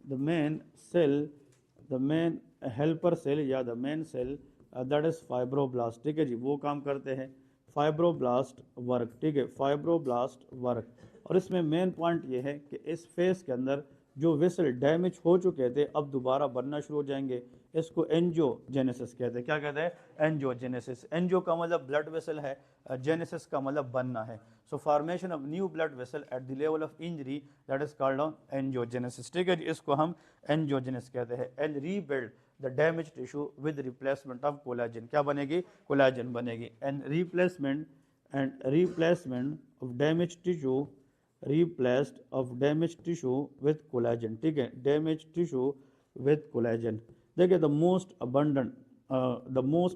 The main cell, the main helper cell या the main cell that is fibroblast, ठीक है जी। वो काम करते हैं फाइब्रोब्लास्ट वर्क, ठीक है, फाइब्रोब्लास्ट वर्क। और इसमें मेन पॉइंट ये है कि इस फेज के अंदर जो वेसल डैमेज हो चुके थे अब दोबारा बनना शुरू हो जाएंगे। इसको एंजियोजेनेसिस कहते हैं। क्या कहते हैं, एंजियोजेनेसिस। एंजियो का मतलब ब्लड वेसल है, जेनेसिस का मतलब बनना है। सो formation of new blood vessel at the level of injury, that is called angiogenesis, ठीक है जी। इसको हम एंजियोजेनेसिस कहते हैं। And rebuild the damage tissue with replacement of collagen. क्या बनेगी, कोलेजन बनेगी। And replacement of damage tissue, replaced of damaged tissue with collagen, ठीक है, damaged tissue with collagen। देखिए the most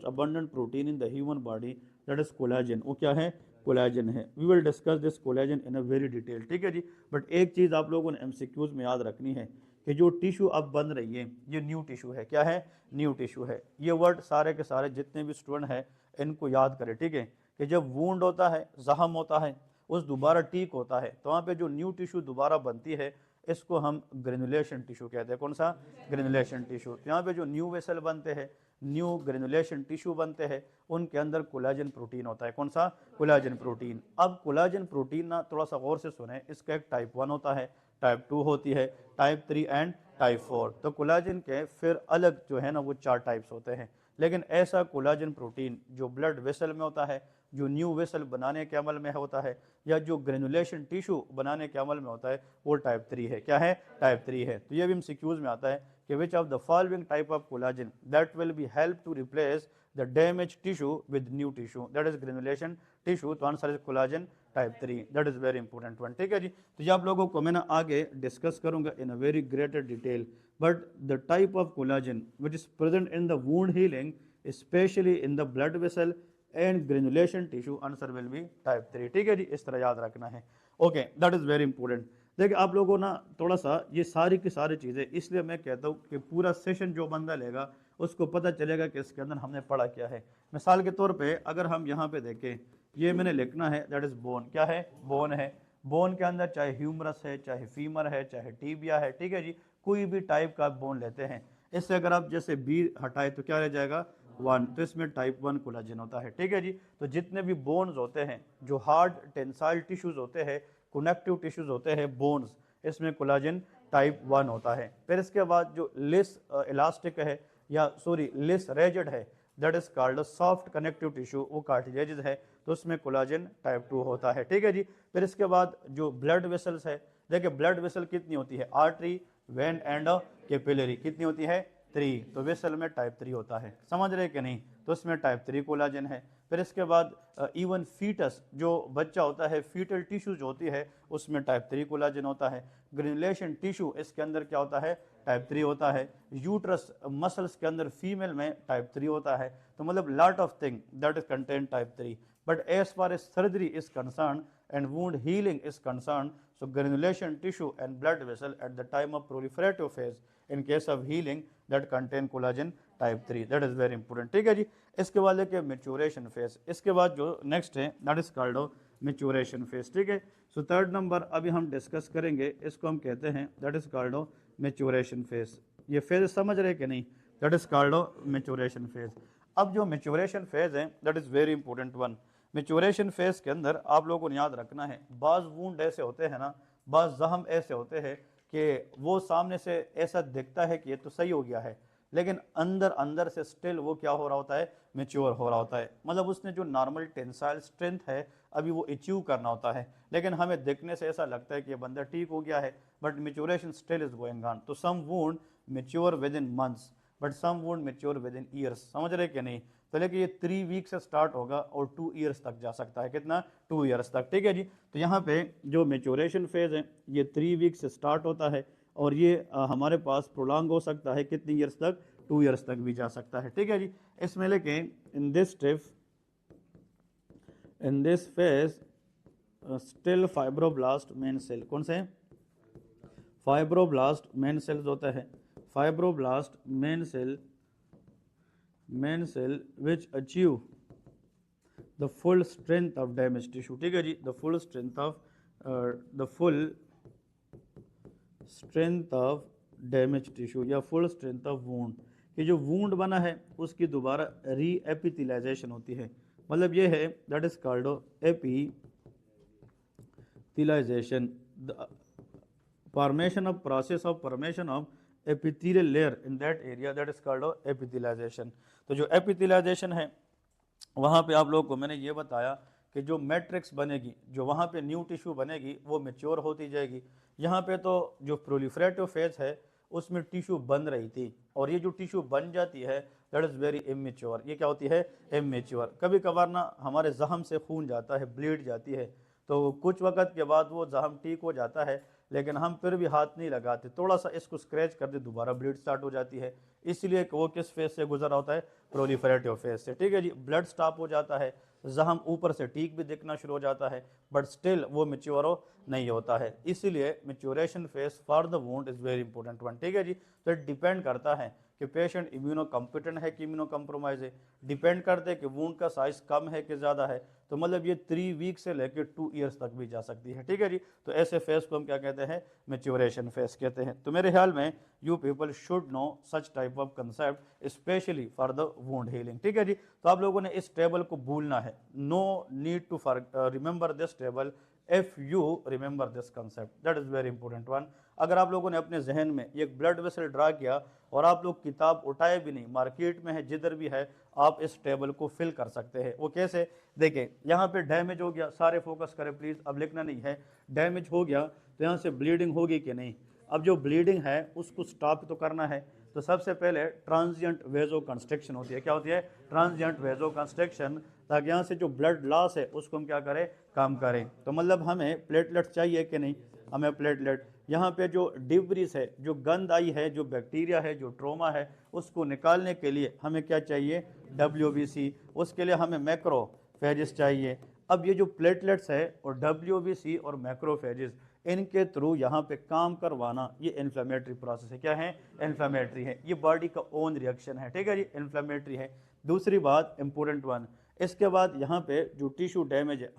abundant protein in the human body that is collagen, वो क्या है, collagen है। we will discuss this collagen in a very detail, ठीक है जी। But एक चीज़ आप लोगों ने MCQs में याद रखनी है कि जो टिश्यू अब बन रही है ये न्यू टिश्यू है। क्या है, न्यू टिश्यू है। ये वर्ड सारे के सारे जितने भी स्टूडेंट हैं इनको याद करें, ठीक है। कि जब वूंड होता है, जख्म होता है, उस दोबारा ठीक होता है, तो वहाँ पे जो न्यू टिश्यू दोबारा बनती है इसको हम ग्रेनुलेशन टिश्यू कहते हैं। कौन सा, ग्रेनुलेशन टिश्यू। तो यहाँ पे जो न्यू वेसल बनते हैं, न्यू ग्रेनुलेशन टिश्यू बनते हैं, उनके अंदर कोलेजन प्रोटीन होता है। कौन सा, कोलेजन प्रोटीन। अब कोलेजन प्रोटीन ना थोड़ा सा गौर से सुने, इसका एक टाइप 1 होता है, टाइप 2 होती है, टाइप 3 एंड टाइप 4। तो कोलेजन के फिर अलग जो है ना वो 4 टाइप्स होते हैं। लेकिन ऐसा कोलेजन प्रोटीन जो ब्लड वेसल में होता है जो न्यू वेसल बनाने के अमल में होता है, या जो ग्रेनुलेशन टिश्यू बनाने के अमल में होता है, वो टाइप 3 है। क्या है? टाइप 3 है। तो ये भी MCQs में आता है कि which of the following type of collagen that will be help to replace the damage tissue with new tissue, that is granulation tissue. तो answer is collagen type 3, that is very important one. ठीक है जी। तो ये आप लोगों को मैं ना आगे डिस्कस करूंगा in a very greater detail, but the type of collagen which is present in the wound healing specially in the blood vessel and granulation tissue, answer will be type 3। ठीक है जी, इस तरह याद रखना है। Okay, that is very important. देखिए आप लोगों ना थोड़ा सा ये सारी की सारी चीज़ें, इसलिए मैं कहता हूँ कि पूरा सेशन जो बंदा लेगा उसको पता चलेगा कि इसके अंदर हमने पढ़ा क्या है। मिसाल के तौर पे अगर हम यहाँ पे देखें, ये मैंने लिखना है दैट इज बोन। क्या है? बोन है। बोन के अंदर चाहे ह्यूमरस है, चाहे फीमर है, चाहे टीबिया है, ठीक है जी, कोई भी टाइप का बोन लेते हैं, इससे अगर आप जैसे बी हटाए तो क्या रह जाएगा? 1। तो इसमें टाइप 1 कोलाजन होता है। ठीक है जी। तो जितने भी बोन्स होते हैं, जो हार्ड टेंसाइल टिश्यूज होते हैं, कनेक्टिव टिश्यूज होते हैं, बोन्स, इसमें कोलाजन टाइप 1 होता है। फिर इसके बाद जो लेस इलास्टिक है, या सॉरी लेस रेजिड है, that is called soft connective tissue, वो कार्टिलेजेस है, तो उसमें कोलाजन टाइप 2 होता है। ठीक है जी। फिर इसके बाद जो ब्लड वेसल्स है, देखिए ब्लड वेसल कितनी होती है? आर्टरी, वेन एंड कैपिलरी, कितनी होती है? 3। तो वेसल में टाइप 3 होता है, समझ रहे कि नहीं? तो उसमें टाइप 3 कोलाजन है। फिर इसके बाद इवन फीटस, जो बच्चा होता है, फीटल टिश्यू जो होती है, उसमें टाइप 3 कोलाजन होता है। ग्रेनुलेशन टिश्यू, इसके अंदर क्या होता है? टाइप 3 होता है। यूट्रस मसल्स के अंदर फीमेल में टाइप 3 होता है। तो मतलब lot of thing that is contain type 3। But as far as surgery is concern and wound healing is concerned, so granulation tissue and blood vessel at the time of proliferative phase in case of healing that contain collagen type 3, that is very important। ठीक है जी। इसके बाद लेके maturation phase, इसके बाद जो next है that is called maturation phase. ठीक है। सो थर्ड नंबर अभी हम डिस्कस करेंगे, इसको हम कहते हैं that is called maturation phase. ये फेज समझ रहे कि नहीं? That is called maturation phase. अब जो मैच्योरेशन फेज है that is very important one. Maturation phase के अंदर आप लोगों को याद रखना है, बाज वूंड ऐसे होते हैं ना, बाज जख्म ऐसे होते हैं कि वो सामने से ऐसा दिखता है कि ये तो सही हो गया है, लेकिन अंदर अंदर से स्टिल वो क्या हो रहा होता है? मेच्योर हो रहा होता है। मतलब उसने जो नॉर्मल टेंसाइल स्ट्रेंथ है अभी वो अचीव करना होता है, लेकिन हमें देखने से ऐसा लगता है कि ये बंदा ठीक हो गया है, but maturation still is going on. तो some wound mature within months, but some wound mature within years, समझ रहे कि नहीं? तो लेकिन ये 3 वीक से स्टार्ट होगा और 2 ईयर्स तक जा सकता है। कितना? 2 ईयर्स तक। ठीक है जी। तो यहाँ पे जो मेच्योरेशन फेज है ये 3 वीक से स्टार्ट होता है, और ये हमारे पास प्रोलॉन्ग हो सकता है कितनी ईयर्स तक? 2 ईयर्स तक भी जा सकता है। ठीक है जी। इसमें लेकिन in this phase still fibroblast main cell, कौन से? फाइब्रोब्लास्ट मेन सेल्स होता है। Fibroblast main cell which achieve the full strength of damage tissue. ठीक है जी। The full strength of damage tissue या फुल स्ट्रेंथ ऑफ वूंड, कि जो वूंड बना है उसकी दोबारा रीएपिथेलाइजेशन होती है। मतलब ये है that is called epithelialization, formation of process of formation of epithelial layer in that area, that is called epithelialization। तो जो epithelialization है वहाँ पे आप लोगों को मैंने ये बताया कि जो मैट्रिक्स बनेगी, जो वहाँ पे न्यू टिश्यू बनेगी, वो मेच्योर होती जाएगी। यहाँ पे तो जो प्रोलिफरेटिव फेज है उसमें टिश्यू बन रही थी, और ये जो टिश्यू बन जाती है दैट इज़ वेरी इमेच्योर। ये क्या होती है? इमेच्योर। कभी कभार ना हमारे जख्म से खून जाता है, ब्लीड जाती है, तो कुछ वक्त के बाद वो जख्म ठीक हो जाता है, लेकिन हम फिर भी हाथ नहीं लगाते, थोड़ा सा इसको स्क्रैच कर दे दोबारा ब्लीड स्टार्ट हो जाती है। इसलिए वो किस फेज से गुजरा होता है? प्रोलिफरेटिव फेज से। ठीक है जी। ब्लड स्टॉप हो जाता है, जख्म ऊपर से ठीक भी दिखना शुरू हो जाता है, बट स्टिल वो मेच्योर नहीं होता है। इसीलिए maturation phase for the wound is very important one. ठीक है जी। तो डिपेंड करता है कि पेशेंट इम्यूनो कॉम्पिटेंट है कि इम्यूनो कम्प्रोमाइज है, डिपेंड करते हैं कि वुंड का साइज कम है कि ज़्यादा है। तो मतलब ये 3 वीक से लेकर 2 ईयर्स तक भी जा सकती है। ठीक है जी। तो ऐसे फेज को हम क्या कहते हैं? मेच्योरेशन फेज कहते हैं। तो मेरे ख्याल में you people should know such type of concept specially for the wound healing. ठीक है जी। तो आप लोगों ने इस टेबल को भूलना है, no need to remember this table if you remember this concept, that is very important one. अगर आप लोगों ने अपने जहन में एक ब्लड वेसल ड्रा किया और आप लोग किताब उठाए भी नहीं, मार्केट में है जिधर भी है, आप इस टेबल को फिल कर सकते हैं। वो कैसे, देखें यहाँ पे डैमेज हो गया, सारे फोकस करें प्लीज़, अब लिखना नहीं है। डैमेज हो गया तो यहाँ से ब्लीडिंग होगी कि नहीं, अब जो ब्लीडिंग है उसको स्टॉप तो करना है। तो सबसे पहले ट्रांजिएंट वेजो कंस्ट्रक्शन होती है। क्या होती है? ट्रांजिएंट वेजो कंस्ट्रक्शन, ताकि यहाँ से जो ब्लड लॉस है उसको हम क्या करें, कम करें। तो मतलब हमें प्लेटलेट चाहिए कि नहीं, हमें प्लेटलेट। यहाँ पे जो डिब्रीज है, जो गंद आई है, जो बैक्टीरिया है, जो ट्रोमा है, उसको निकालने के लिए हमें क्या चाहिए, WBC। उसके लिए हमें मैक्रोफेजिस चाहिए। अब ये जो प्लेटलेट्स है और WBC और मैक्रोफेजिस, इनके थ्रू यहाँ पे काम करवाना, ये इन्फ्लेमेटरी प्रोसेस है। क्या है? इन्फ्लेमेटरी है। ये बॉडी का ओन रिएक्शन है, ठीक है जी, इन्फ्लेमेटरी है। दूसरी बात इंपॉर्टेंट वन, इसके बाद यहाँ पे जो टिश्यू डैमेज है,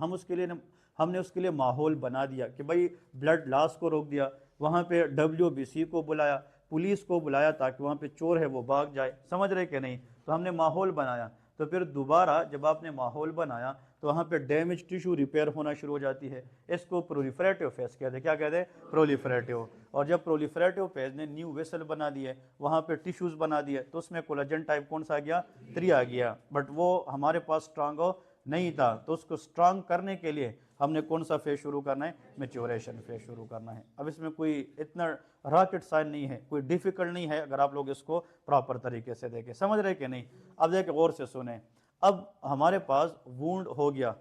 हमने उसके लिए माहौल बना दिया कि भाई ब्लड लॉस को रोक दिया, वहाँ पे WBC को बुलाया, पुलिस को बुलाया, ताकि वहाँ पे चोर है वो भाग जाए। समझ रहे कि नहीं? तो हमने माहौल बनाया। तो फिर दोबारा जब आपने माहौल बनाया तो वहाँ पे डैमेज टिश्यू रिपेयर होना शुरू हो जाती है। इसको प्रोलिफरेटिव फेज कहते हैं। क्या कहते हैं? प्रोलिफरेटिव। और जब प्रोलिफरेटिव फेज ने न्यू वेसल बना दिए, वहाँ पे टिश्यूज़ बना दिए, तो उसमें कोलेजन टाइप कौन सा आ गया? 3 आ गया। बट वो हमारे पास स्ट्रांग नहीं था, तो उसको स्ट्रांग करने के लिए हमने कौन सा फेज शुरू करना है? मैच्योरेशन फेज शुरू करना है। अब इसमें कोई इतना रॉकेट साइंस नहीं है, कोई डिफिकल्ट नहीं है, अगर आप लोग इसको प्रॉपर तरीके से देखें। समझ रहे कि नहीं? अब देखें, गौर से सुने। अब हमारे पास वूंड हो गया,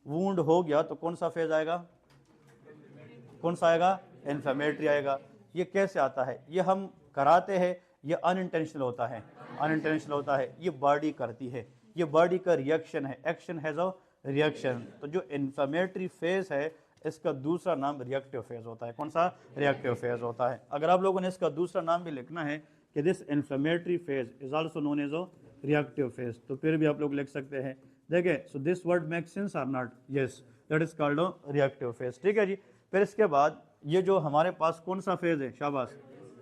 वूंड हो गया तो कौन सा फेज आएगा? कौन सा आएगा? इन्फ्लेमेटरी आएगा। ये कैसे आता है? ये हम कराते हैं, ये अनइंटेंशनल होता है, अनइंटेंशनल होता है, ये बॉडी करती है, ये बॉडी का रिएक्शन है। Action has a reaction. तो जो इन्फ्लेमेटरी फेज है, इसका दूसरा नाम रिएक्टिव फेज होता है। कौन सा? रिएक्टिव फेज होता है। अगर आप लोगों ने इसका दूसरा नाम भी लिखना है कि this inflammatory phase is also known as a reactive phase, तो फिर भी आप लोग लिख सकते हैं। देखिए, so this word makes sense और not? Yes, that is called a reactive phase, ठीक है जी। फिर इसके बाद ये जो हमारे पास कौन सा फेज है? शाबाश,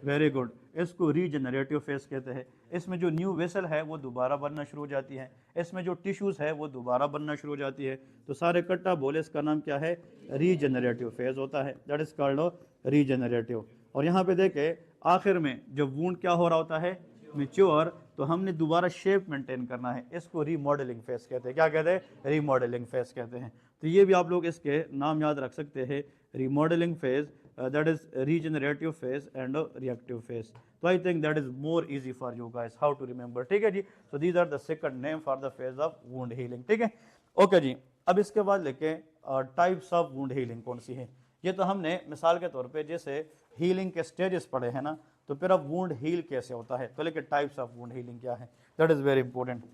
वेरी गुड, इसको रीजनरेटिव फेज कहते हैं। इसमें जो न्यू वेसल है वो दोबारा बनना शुरू हो जाती है, इसमें जो टिश्यूज़ है वो दोबारा बनना शुरू हो जाती है। तो सारे इकट्ठा बोले, इसका नाम क्या है? रीजनरेटिव फेज होता है, दैट इज कॉल्ड रीजनरेटिव। और यहाँ पे देखे, आखिर में जब वूंड क्या हो रहा होता है? मैच्योर, तो हमने दोबारा शेप मेंटेन करना है, इसको रीमॉडलिंग फेज कहते हैं। क्या कहते हैं? रीमॉडलिंग फेज कहते हैं। तो ये भी आप लोग इसके नाम याद रख सकते हैं, remodelling phase, that is regenerative phase and reactive phase. So I think that is more easy for you guys how to remember, ठीक है जी। So these are the second name for the phase of wound healing, ठीक है, okay जी। अब इसके बाद लेके types of wound healing कौन सी है। ये तो हमने मिसाल के तौर पे जैसे हीलिंग के स्टेजेस पढ़े हैं ना, तो फिर अब वुंड हील कैसे होता है, तो लेके टाइप्स ऑफ वुंड हीलिंग क्या है, that is very important.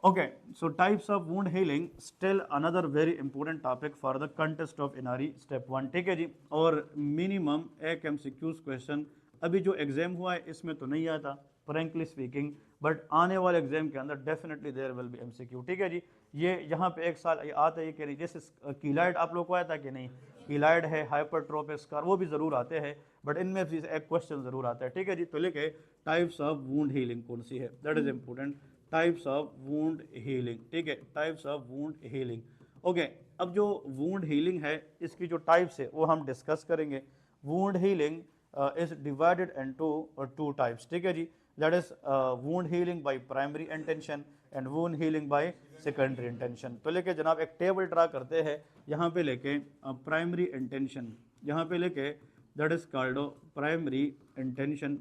Okay, so types of wound healing still another very important topic for the contest of NRE step 1, ठीक है जी। और मिनिमम एक MCQs क्वेश्चन अभी जो एग्जाम हुआ है इसमें तो नहीं आता फ्रेंकली स्पीकिंग, बट आने वाले एग्जाम के अंदर definitely there will be MCQ, ठीक है जी। ये यहाँ पे एक साल ये आता है कि नहीं, जैसे कीलाइड आप लोग को आया था कि नहीं, कीलाइड है, हाइपरट्रोपिक स्कार, वो भी ज़रूर आते हैं, बट इनमें से एक क्वेश्चन ज़रूर आता है, ठीक है जी। तो लेके टाइप्स ऑफ वुंड हीलिंग कौन सी है, that is important. Types of wound healing, ठीक है, types of wound healing. Okay, अब जो वुंड हीलिंग है इसकी जो टाइप्स है वो हम डिस्कस करेंगे। Wound healing is divided into two types, ठीक है जी, that is wound healing by primary intention and wound healing by secondary intention. तो लेके जनाब एक टेबल ड्रा करते हैं, यहाँ पे लेके प्राइमरी इंटेंशन, यहाँ पे लेके that is called primary intention,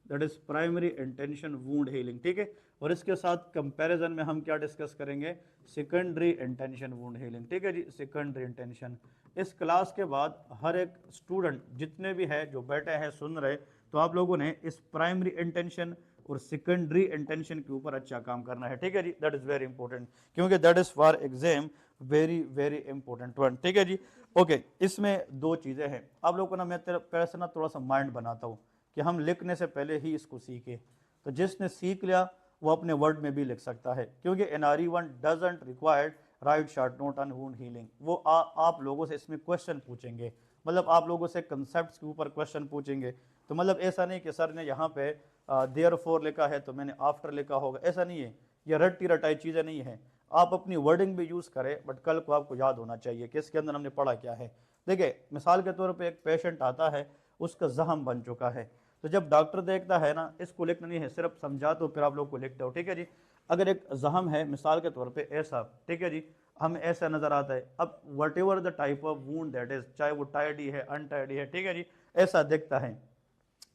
that is primary intention wound healing, ठीक है। और इसके साथ कंपैरिजन में हम क्या डिस्कस करेंगे, सेकेंडरी इंटेंशन वुंड हीलिंग, ठीक है जी, सेकेंडरी इंटेंशन। इस क्लास के बाद हर एक स्टूडेंट जितने भी है जो बैठे हैं सुन रहे, तो आप लोगों ने इस प्राइमरी इंटेंशन और सेकेंडरी इंटेंशन के ऊपर अच्छा काम करना है, ठीक है जी, दैट इज वेरी इंपॉर्टेंट, क्योंकि that is for exam very very important one, ठीक है जी। ओके, इसमें दो चीज़ें हैं, आप लोगों को ना मैं पहले से ना थोड़ा सा माइंड बनाता हूँ कि हम लिखने से पहले ही इसको सीखे, तो जिसने सीख लिया वो अपने वर्ड में भी लिख सकता है, क्योंकि NRE1 doesn't required right short note on wound healing. वो आप लोगों से इसमें क्वेश्चन पूछेंगे, मतलब आप लोगों से कंसेप्ट्स के ऊपर क्वेश्चन पूछेंगे। तो मतलब ऐसा नहीं कि सर ने यहाँ पे देयरफॉर लिखा है तो मैंने आफ्टर लिखा होगा, ऐसा नहीं है, ये रट्टी रटाई चीज़ें नहीं है। आप अपनी वर्डिंग भी यूज़ करें, बट कल को आपको याद होना चाहिए कि इसके अंदर हमने पढ़ा क्या है। देखिए, मिसाल के तौर पर एक पेशेंट आता है, उसका जख्म बन चुका है। तो जब डॉक्टर देखता है ना, इसको लिखना नहीं है, सिर्फ समझा तो फिर आप लोग को लिखते हो, ठीक है जी। अगर एक जख्म है मिसाल के तौर पे ऐसा, ठीक है जी, हमें ऐसा नज़र आता है, अब what ever the type of wound that is, चाहे वो टाइडी है अनटाइडी है, ठीक है जी, ऐसा दिखता है,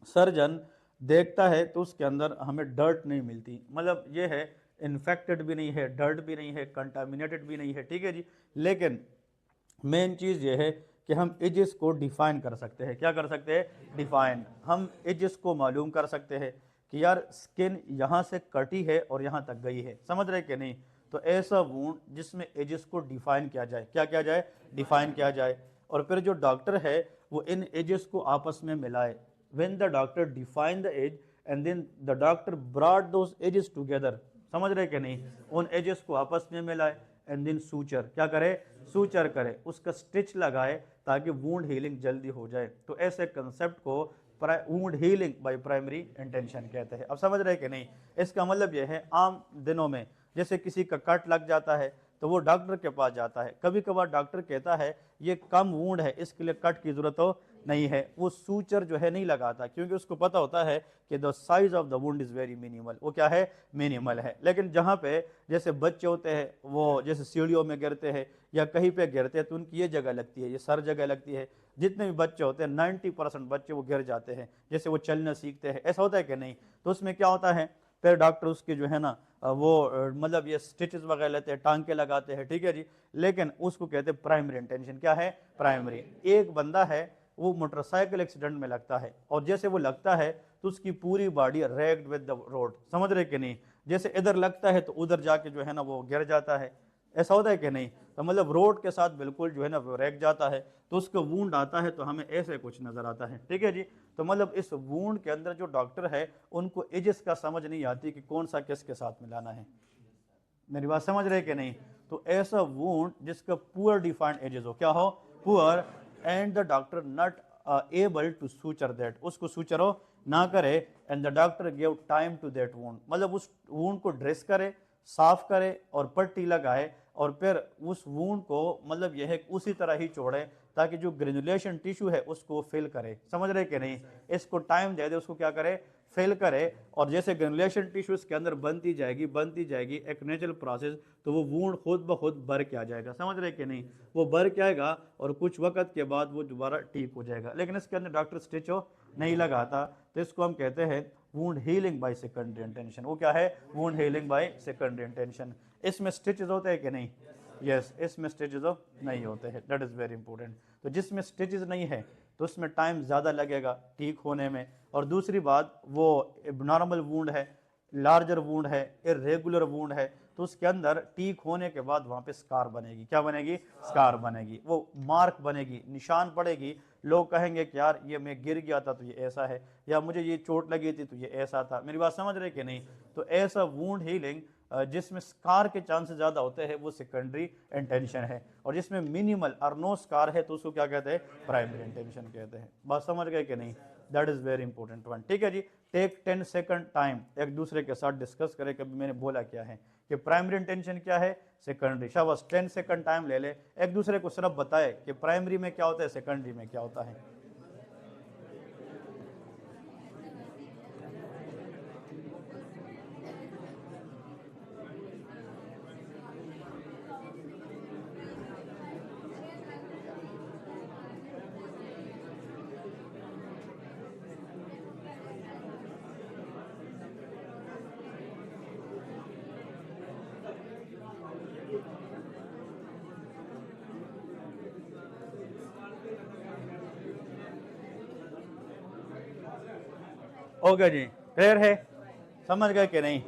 सर्जन देखता है तो उसके अंदर हमें डर्ट नहीं मिलती, मतलब ये है इन्फेक्टेड भी नहीं है, डर्ट भी नहीं है, कंटामिनेटेड भी नहीं है, ठीक है जी। लेकिन मेन चीज़ ये है कि हम एजेस को डिफाइन कर सकते हैं। क्या कर सकते हैं? डिफाइन। हम एजेस को मालूम कर सकते हैं कि यार स्किन यहाँ से कटी है और यहाँ तक गई है, समझ रहे कि नहीं। तो ऐसा वूंड जिसमें एजेस को डिफाइन किया जाए, क्या किया जाए? डिफाइन किया जाए। और फिर जो डॉक्टर है वो इन एजेस को आपस में मिलाए। When the doctor define the edge and then the doctor brought those edges together, समझ रहे कि नहीं, उन एजेस को आपस में मिलाए एंड देन सूचर, क्या करे? सूचर करे, उसका स्टिच लगाए ताकि वूंड हीलिंग जल्दी हो जाए। तो ऐसे कंसेप्ट को wound healing by primary intention कहते हैं। अब समझ रहे कि नहीं? इसका मतलब यह है आम दिनों में जैसे किसी का कट लग जाता है तो वो डॉक्टर के पास जाता है, कभी कभार डॉक्टर कहता है ये कम वूंड है इसके लिए कट की जरूरत हो नहीं है, वो सूचर जो है नहीं लगाता, क्योंकि उसको पता होता है कि the size of the wound is very minimal, वो क्या है? मिनिमल है। लेकिन जहाँ पे जैसे बच्चे होते हैं वो जैसे सीढ़ियों में गिरते हैं या कहीं पे गिरते हैं तो उनकी ये जगह लगती है, ये सर जगह लगती है। जितने भी बच्चे होते हैं 90% बच्चे वो गिर जाते हैं जैसे वो चलना सीखते हैं, ऐसा होता है कि नहीं? तो उसमें क्या होता है, फिर डॉक्टर उसके जो है ना वो मतलब ये स्टिचेस वगैरह लेते हैं, टांके लगाते हैं, ठीक है जी। लेकिन उसको कहते हैं प्राइमरी इंटेंशन। क्या है? प्राइमरी। एक बंदा है वो मोटरसाइकिल एक्सीडेंट में लगता है और जैसे वो लगता है तो उसकी पूरी body ragged with the road, समझ रहे कि नहीं? जैसे इधर लगता है तो उधर जाके जो है ना वो गिर जाता है, ऐसा होता है कि नहीं? तो मतलब रोड के साथ बिल्कुल जो है ना वो रैग जाता है, तो उसका वूंड आता है तो हमें ऐसे कुछ नजर आता है, ठीक है जी। तो मतलब इस वूंड के अंदर जो डॉक्टर है उनको एजेस का समझ नहीं आती कि कौन सा किसके साथ मिलाना है। मेरी बात समझ रहे कि नहीं? तो ऐसा वूंड जिसका पुअर डिफाइंड एजेस हो, क्या हो? Poor, and the doctor not able to suture that, उसको सूचरो ना करे, and the doctor give time to that wound, मतलब उस वूंड को ड्रेस करे, साफ करे और पट्टी लगाए और फिर उस वूंड को मतलब यह है उसी तरह ही छोड़े ताकि जो ग्रेजुलेशन टिश्यू है उसको फिल करे, समझ रहे कि नहीं? इसको टाइम दे दे, उसको क्या करे? फिल करे। और जैसे ग्रेजुलेशन टिश्यूज के अंदर बनती जाएगी एक नेचुरल प्रोसेस, तो वो वूंड खुद ब खुद भर के आ जाएगा, समझ रहे कि नहीं? वो भर के आएगा और कुछ वक्त के बाद वो दोबारा ठीक हो जाएगा। लेकिन इसके अंदर डॉक्टर स्टिच नहीं लगाता, तो इसको हम कहते हैं wound healing by secondary intention. वो क्या है? Wound healing by secondary intention. इसमें स्टिचेस होते हैं कि नहीं? यस, इसमें स्टिचेस नहीं होते हैं, दैट इज़ वेरी इंपॉर्टेंट। तो जिसमें स्टिचेस नहीं है तो उसमें टाइम ज़्यादा लगेगा ठीक होने में। और दूसरी बात, वो एबनॉर्मल वूंड है, लार्जर वूंड है, इरेगुलर वूंड है, तो उसके अंदर ठीक होने के बाद वहाँ पे स्कार बनेगी। क्या बनेगी? स्कार बनेगी, वो मार्क बनेगी, निशान पड़ेगी। लोग कहेंगे कि यार ये मैं गिर गया था तो ये ऐसा है, या मुझे ये चोट लगी थी तो ये ऐसा था। मेरी बात समझ रहे कि नहीं? तो ऐसा वूंड हीलिंग जिसमें स्कार के चांसेस ज़्यादा होते हैं वो सेकेंडरी इंटेंशन है, और जिसमें मिनिमल और नो स्कार है तो उसको क्या कहते हैं? प्राइमरी इंटेंशन कहते हैं। बात समझ गए कि नहीं? That is very important one, ठीक है जी। टेक 10 सेकंड टाइम एक दूसरे के साथ डिस्कस करें कभी मैंने बोला क्या है, कि प्राइमरी इंटेंशन क्या है, सेकेंडरी। शाबाश, 10 सेकंड टाइम ले ले, एक दूसरे को सिर्फ बताए कि प्राइमरी में क्या होता है, सेकेंडरी में क्या होता है। ओके जी, क्लियर है? समझ गए कि नहीं?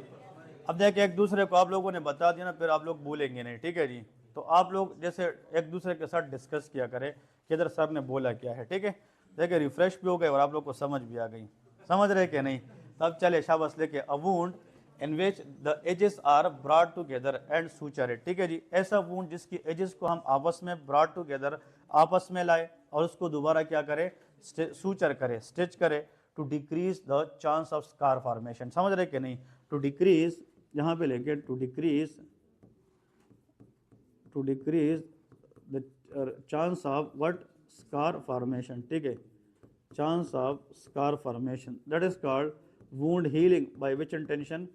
अब देखिए एक दूसरे को आप लोगों ने बता दिया ना, फिर आप लोग भूलेंगे नहीं, ठीक है जी। तो आप लोग जैसे एक दूसरे के साथ डिस्कस किया करें कि इधर सर ने बोला क्या है, ठीक है। देखिए रिफ्रेश भी हो गए और आप लोग को समझ भी आ गई, समझ रहे कि नहीं? तब चले शाबाश लेके, a wound in which the edges are brought together and suture it, ठीक है जी। ऐसा वुंड जिसकी एजेस को हम आपस में ब्रॉट टुगेदर, आपस में लाए और उसको दोबारा क्या करें? सूचर करे, स्टिच करे, to decrease the chance of scar formation, समझ रहे कि नहीं? टू डिक्रीज, यहाँ पे लेके to decrease the chance of what? Scar formation, ठीक है। chance of scar formation, that is called wound healing by which intention,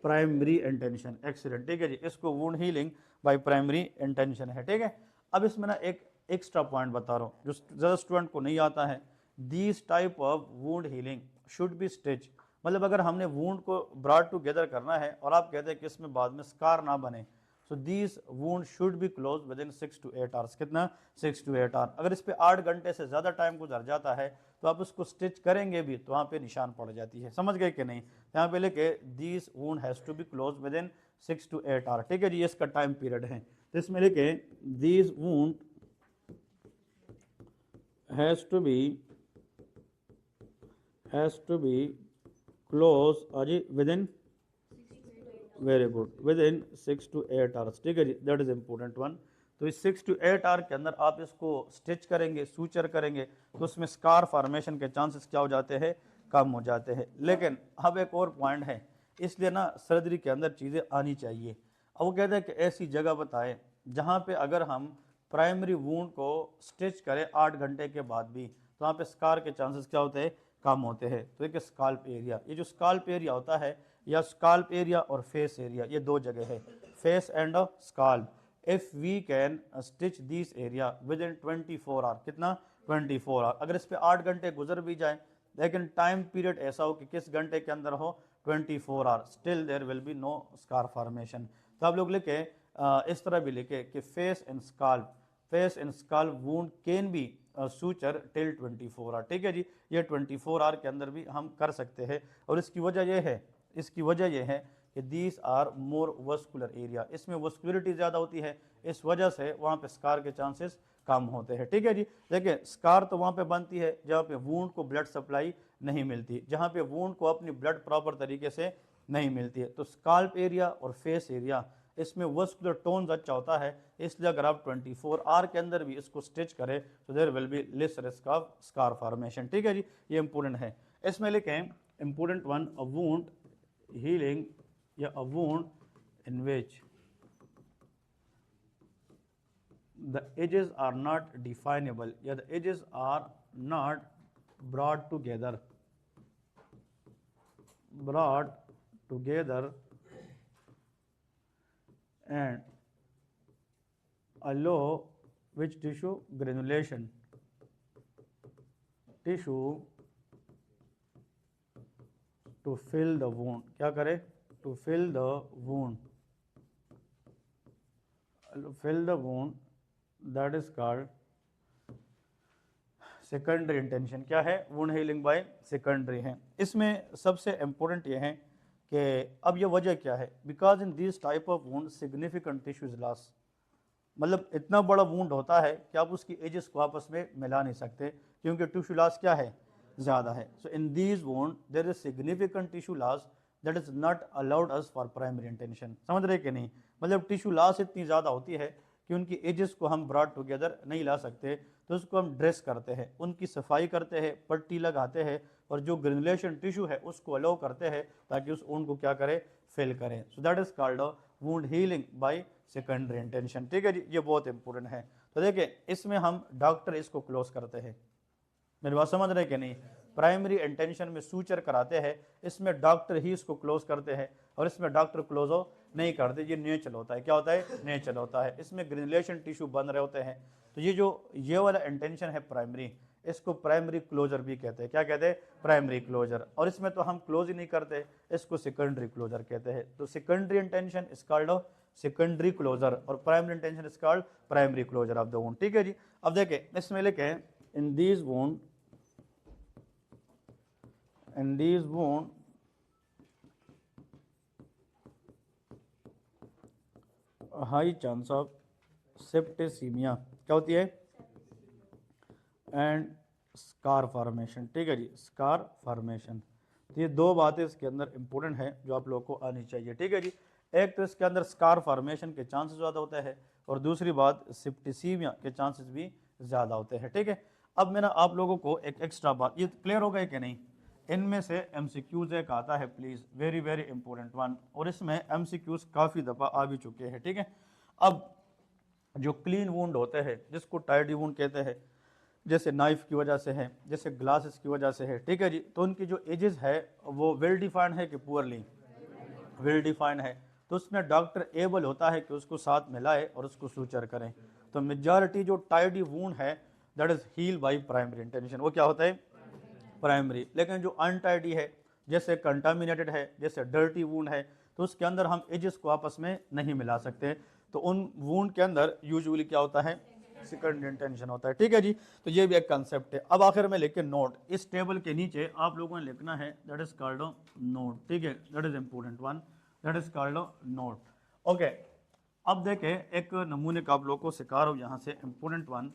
primary intention. Excellent, ठीक है जी, इसको wound healing by primary intention है, ठीक है। अब इसमें ना एक एक्स्ट्रा पॉइंट बता रहा हूँ जो ज़्यादा स्टूडेंट को नहीं आता है। These type of wound healing should be stitch, मतलब अगर हमने वुंड को ब्रॉड टुगेदर करना है और आप कहते हैं कि इसमें बाद में स्कार ना बने, so these wound should be close within 6 to 8 hours. कितना? 6 to 8 आवर। अगर इस पे 8 घंटे से ज़्यादा टाइम गुजर जाता है तो आप उसको स्टिच करेंगे भी तो वहाँ पे निशान पड़ जाती है, समझ गए कि नहीं? यहाँ पे लेके these wound has to be close within 6 to 8 hour, ठीक है जी, इसका टाइम पीरियड है। तो इसमें लेके these wound has to be close अजी within, very good, within 6 to 8 hours, ठीक है जी, दैट इज इंपॉर्टेंट वन। तो इस 6 to 8 आवर के अंदर आप इसको स्टिच करेंगे, सूचर करेंगे, तो उसमें स्कार फॉर्मेशन के चांसेस क्या हो जाते हैं? कम हो जाते हैं। लेकिन अब एक और पॉइंट है, इसलिए ना सर्जरी के अंदर चीज़ें आनी चाहिए। अब वो कहते हैं कि ऐसी जगह बताएं जहाँ पे अगर हम प्राइमरी वूंड को स्टिच करें 8 घंटे के बाद भी तो वहाँ पे स्कार के चांसेस क्या होते हैं? कम होते हैं। तो एक स्काल्प एरिया, ये जो स्काल्प एरिया होता है, या स्काल्प एरिया और फेस एरिया, ये दो जगह है, face and scalp. If we can stitch this area within 24 hour, कितना? 24 आवर। अगर इस पे 8 घंटे गुजर भी जाए लेकिन टाइम पीरियड ऐसा हो कि किस घंटे के अंदर हो? 24 hour, still there will be no scar formation. तो आप लोग लिखे इस तरह भी लिखे कि face and scalp wound can be suture till 24 hour, ठीक है जी, ये 24 आवर के अंदर भी हम कर सकते हैं। और इसकी वजह यह है कि these are more vascular area, इसमें वस्कुलरिटी ज़्यादा होती है, इस वजह से वहाँ पे स्कार के चांसेस कम होते हैं, ठीक है जी। देखिए स्कार तो वहाँ पे बनती है जहाँ पे वुंड को ब्लड सप्लाई नहीं मिलती, जहाँ पे वुंड को अपनी ब्लड प्रॉपर तरीके से नहीं मिलती है। तो स्काल्प एरिया और फेस एरिया, इसमें वस्कुलर टोन्स अच्छा होता है, इसलिए अगर आप 24 आवर के अंदर भी इसको स्टिच करें तो there will be less risk of scar formation, ठीक है जी, ये इंपॉर्टेंट है। इसमें लिखें important one, a wound healing या a wound in which the edges are not definable, या the edges are not brought together and allow which tissue granulation to fill the wound, क्या करे? To fill the wound, that is called secondary intention. क्या है? Wound healing by secondary है। इसमें सबसे important ये है कि अब ये वजह क्या है? Because in this type of wound significant tissue is loss, मतलब इतना बड़ा वुंड होता है कि आप उसकी एजेस को आपस में मिला नहीं सकते क्योंकि टिश्यू लॉस क्या है? ज़्यादा है। So in these wound there is significant tissue loss that is not allowed us for primary intention, समझ रहे कि नहीं? मतलब टिश्यू लॉस इतनी ज़्यादा होती है कि उनकी एजेस को हम ब्रॉड टुगेदर नहीं ला सकते, तो उसको हम ड्रेस करते हैं, उनकी सफाई करते हैं, पट्टी लगाते हैं और जो ग्रेनुलेशन टिश्यू है उसको अलाउ करते हैं ताकि उस वुंड को क्या करे? फिल करें। सो that is called wound healing by secondary intention, ठीक है जी, ये बहुत इंपॉर्टेंट है। तो देखिए इसमें हम डॉक्टर इसको क्लोज करते हैं, मेरी बात समझ रहे कि नहीं? प्राइमरी इंटेंशन में सूचर कराते हैं, इसमें डॉक्टर ही इसको क्लोज करते हैं और इसमें डॉक्टर क्लोज नहीं करते, ये नेचुरल होता है। क्या होता है? नेचुरल होता है। इसमें ग्रेनुलेशन टिश्यू बन रहे होते हैं, तो ये वाला इंटेंशन है प्राइमरी, इसको प्राइमरी क्लोजर भी कहते हैं। क्या कहते हैं? Primary closure. और इसमें तो हम क्लोज ही नहीं करते, इसको सेकेंडरी क्लोजर कहते हैं। तो secondary intention is called secondary closure और primary intention is called primary closure of the wound, ठीक है जी। अब देखें इसमें लिखे in these wound high chance of septicaemia, क्या होती है? एंड स्कार फॉर्मेशन, ठीक है जी, स्कार फॉर्मेशन। तो ये दो बातें इसके अंदर इंपॉर्टेंट है जो आप लोगों को आनी चाहिए, ठीक है जी। एक तो इसके अंदर स्कार फॉर्मेशन के चांसेस ज़्यादा होते हैं और दूसरी बात सेप्टिसीमिया के चांसेस भी ज़्यादा होते हैं, ठीक है। अब मैं ना आप लोगों को एक एक्स्ट्रा बात, ये क्लियर हो गया कि नहीं? इनमें से MCQs एक आता है please, very very important one, और इसमें MCQs काफ़ी दफ़ा आ भी चुके हैं, ठीक है। अब जो क्लीन वुंड होते हैं जिसको टाइडी वुंड कहते हैं, जैसे नाइफ की वजह से है, जैसे ग्लासेस की वजह से है, ठीक है जी। तो उनकी जो एजेस है वो वेल डिफाइंड है कि पुअरली वेल डिफाइंड है, तो उसमें डॉक्टर एबल होता है कि उसको साथ मिलाए और उसको सूचर करें। तो मेजॉरिटी जो टाइडी वूंड है that is heal by primary intention, वो क्या होता है प्राइमरी। लेकिन जो अनटाइडी है, जैसे कंटामिनेटेड है, जैसे डर्टी वूंड है, तो उसके अंदर हम एजेस को आपस में नहीं मिला सकते। तो उन वूंड के अंदर यूजुअली क्या होता है सेकंड इंटेंशन होता है, ठीक है जी। तो ये भी एक कंसेप्ट है। अब आखिर में लेके नोट, इस टेबल के नीचे आप लोगों ने लिखना है दैट इज कॉल्ड नोट, ठीक है, that is important one, that is called note. Okay, अब देखें एक नमूने का आप लोगों को सिखा रहा हूँ यहाँ से इंपॉर्टेंट वन,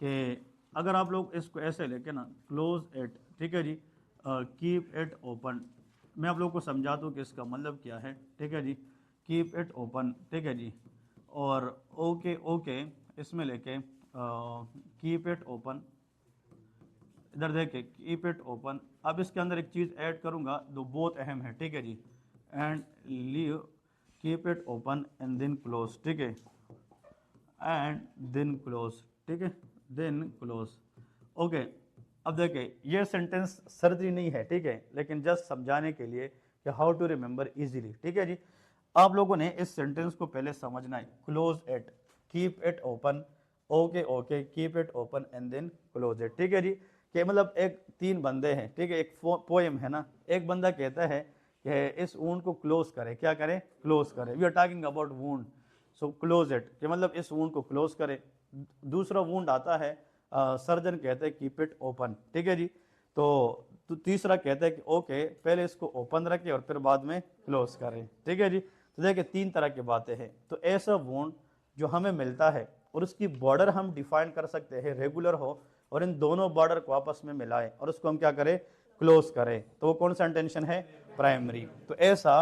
कि अगर आप लोग इसको ऐसे लेके ना क्लोज इट, ठीक है जी, कीप इट ओपन, मैं आप लोगों को समझा दूँ कि इसका मतलब क्या है, ठीक है जी। कीप इट ओपन, ठीक है जी, और ओके ओके इसमें लेके कीप इट ओपन, इधर देखे कीप इट ओपन। अब इसके अंदर एक चीज़ ऐड करूँगा जो बहुत अहम है, ठीक है जी, and leave keep it open and then close, ठीक है, एंड देन क्लोज, ठीक है, देन क्लोज। ओके, अब देखें ये सेंटेंस सर्जरी नहीं है, ठीक है, लेकिन जस्ट समझाने के लिए कि हाउ टू रिमेंबर इजीली, ठीक है जी। आप लोगों ने इस सेंटेंस को पहले समझना है, close it, keep it open, okay okay keep it open and then close it, ठीक है जी। कि मतलब एक तीन बंदे हैं, ठीक है, एक पोएम है ना, एक बंदा कहता है कि इस वूंड को क्लोज करें, क्या करें क्लोज करें, we are talking about wound, so close it, कि मतलब इस वूंड को क्लोज करें। दूसरा वूंड आता है, सर्जन कहते हैं कीप इट ओपन, ठीक है जी। तो तीसरा कहता है कि ओके पहले इसको ओपन रखें और फिर बाद में क्लोज करें, ठीक है जी। तो देखिए तीन तरह की बातें हैं। तो ऐसा वूंड जो हमें मिलता है और उसकी बॉर्डर हम डिफाइन कर सकते हैं रेगुलर हो, और इन दोनों बॉर्डर को आपस में मिलाएं और उसको हम क्या करें क्लोज करें, तो वो कौन सा इंटेंशन है प्राइमरी। तो ऐसा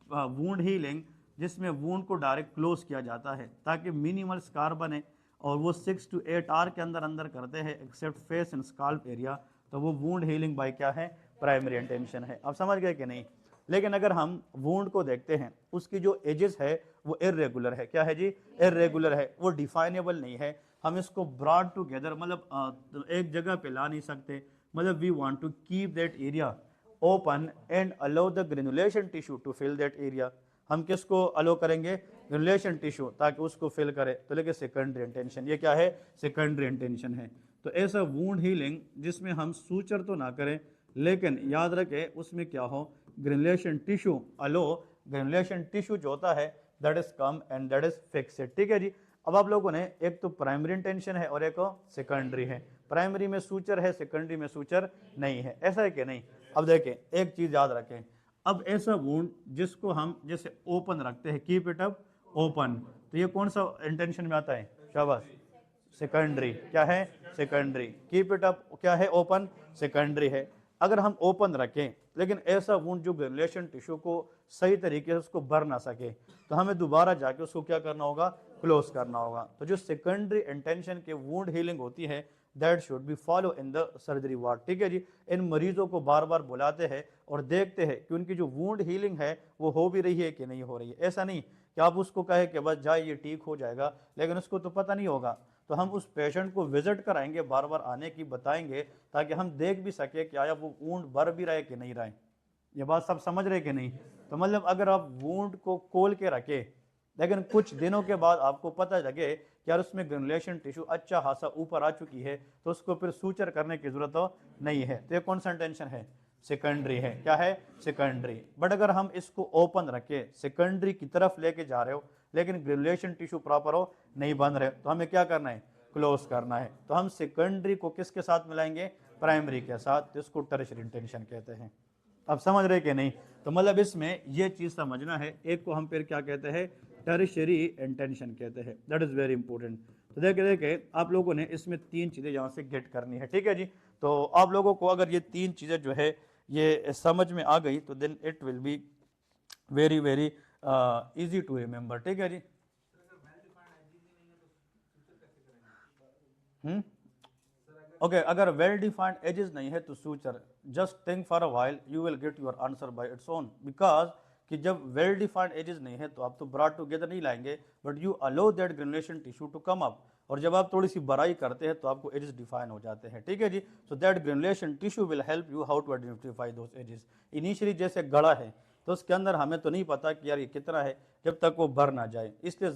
वूंड हीलिंग जिसमें वूंड को डायरेक्ट क्लोज किया जाता है ताकि मिनिमल स्कार बने, और वो 6 to 8 आवर के अंदर अंदर करते हैं except face and scalp area, तो वो वूंड हीलिंग बाय क्या है प्राइमरी इंटेंशन है। अब समझ गए कि नहीं। लेकिन अगर हम वूंड को देखते हैं उसकी जो एजेस है वो इरेगुलर है, क्या है जी इरेगुलर है, वो डिफाइनेबल नहीं है। हम इसको ब्रॉड टुगेदर मतलब एक जगह पे ला नहीं सकते, मतलब we want to keep that area open and allow the granulation tissue to fill that area. हम किसको अलो करेंगे ग्रेनुलेशन टिश्यू ताकि उसको फिल करे, तो लेकिन सेकेंडरी इंटेंशन, ये क्या है सेकेंडरी इंटेंशन है। तो ऐसा वूंड हीलिंग जिसमें हम सूचर तो ना करें, लेकिन याद रखें उसमें क्या हो ग्रेनुलेशन टिश्यू अलो, ग्रेनुलेशन टिश्यू जो होता है that is come and that is fixed, ठीक है जी। अब आप लोगों ने एक तो प्राइमरी इंटेंशन है और एक सेकेंडरी है, प्राइमरी में सूचर है सेकेंडरी में सूचर नहीं है, ऐसा है कि नहीं। अब देखें एक चीज याद रखें, अब ऐसा वूंड जिसको हम जैसे ओपन रखते हैं कीप इट अप ओपन, तो ये कौन सा इंटेंशन में आता है शाबाश सेकेंडरी, क्या है सेकेंडरी। कीप इट अप क्या है ओपन सेकेंडरी है। अगर हम ओपन रखें लेकिन ऐसा वुंड जो ग्रेनुलेशन टिश्यू को सही तरीके से उसको भर ना सके, तो हमें दोबारा जाके उसको क्या करना होगा क्लोज करना होगा। तो जो सेकेंडरी इंटेंशन के वुंड हीलिंग होती है that should B follow in the surgery ward, ठीक है जी। इन मरीजों को बार बार बुलाते हैं और देखते हैं कि उनकी जो वुंड हीलिंग है वो हो भी रही है कि नहीं हो रही है। ऐसा नहीं कि आप उसको कहे कि बस जाए ये ठीक हो जाएगा, लेकिन उसको तो पता नहीं होगा। तो हम उस पेशेंट को विजिट कराएंगे, बार बार आने की बताएंगे ताकि हम देख भी सके कि आया वो वूंड भर भी रहे कि नहीं रहे। ये बात सब समझ रहे कि नहीं। तो मतलब अगर आप वूंड को खोल के रखे लेकिन कुछ दिनों के बाद आपको पता लगे कि यार उसमें ग्रेनुलेशन टिश्यू अच्छा खासा ऊपर आ चुकी है, तो उसको फिर सूचर करने की जरूरत नहीं है। तो ये कौन सा इंटेंशन है सेकेंडरी है, क्या है सेकेंडरी। बट अगर हम इसको ओपन रखे सेकेंडरी की तरफ लेके जा रहे हो लेकिन ग्रेनुलेशन टिश्यू प्रॉपर हो नहीं बन रहे, तो हमें क्या करना है क्लोज करना है। तो हम सेकेंडरी को किसके साथ मिलाएंगे प्राइमरी के साथ, तो इसको टर्शियरी इंटेंशन कहते हैं। अब समझ रहे कि नहीं। तो मतलब इसमें ये चीज समझना है, एक को हम फिर क्या कहते हैं टर्शियरी इंटेंशन कहते हैं, दैट इज वेरी इंपॉर्टेंट। तो देखे देखे आप लोगों ने इसमें तीन चीजें यहाँ से गेट करनी है, ठीक है जी। तो आप लोगों को अगर ये तीन चीजें जो है ये समझ में आ गई तो then it will be very very easy to remember, ठीक है जी। ओके अगर वेल डिफाइंड एजेस नहीं है तो suture, just think for a while you will get your answer by its own, because कि जब वेल डिफाइंड एजेस नहीं है तो आप तो ब्रॉड टुगेदर नहीं लाएंगे, but you allow that granulation tissue to come up, और जब आप थोड़ी सी बड़ाई करते हैं तो आपको एजेस डिफाइन हो जाते हैं, ठीक है जी। So that granulation tissue will help you how to identify those edges. Initially जैसे गड़ा है तो उसके अंदर हमें तो नहीं पता कि यार ये कितना है जब तक वो भर ना जाए, इसलिए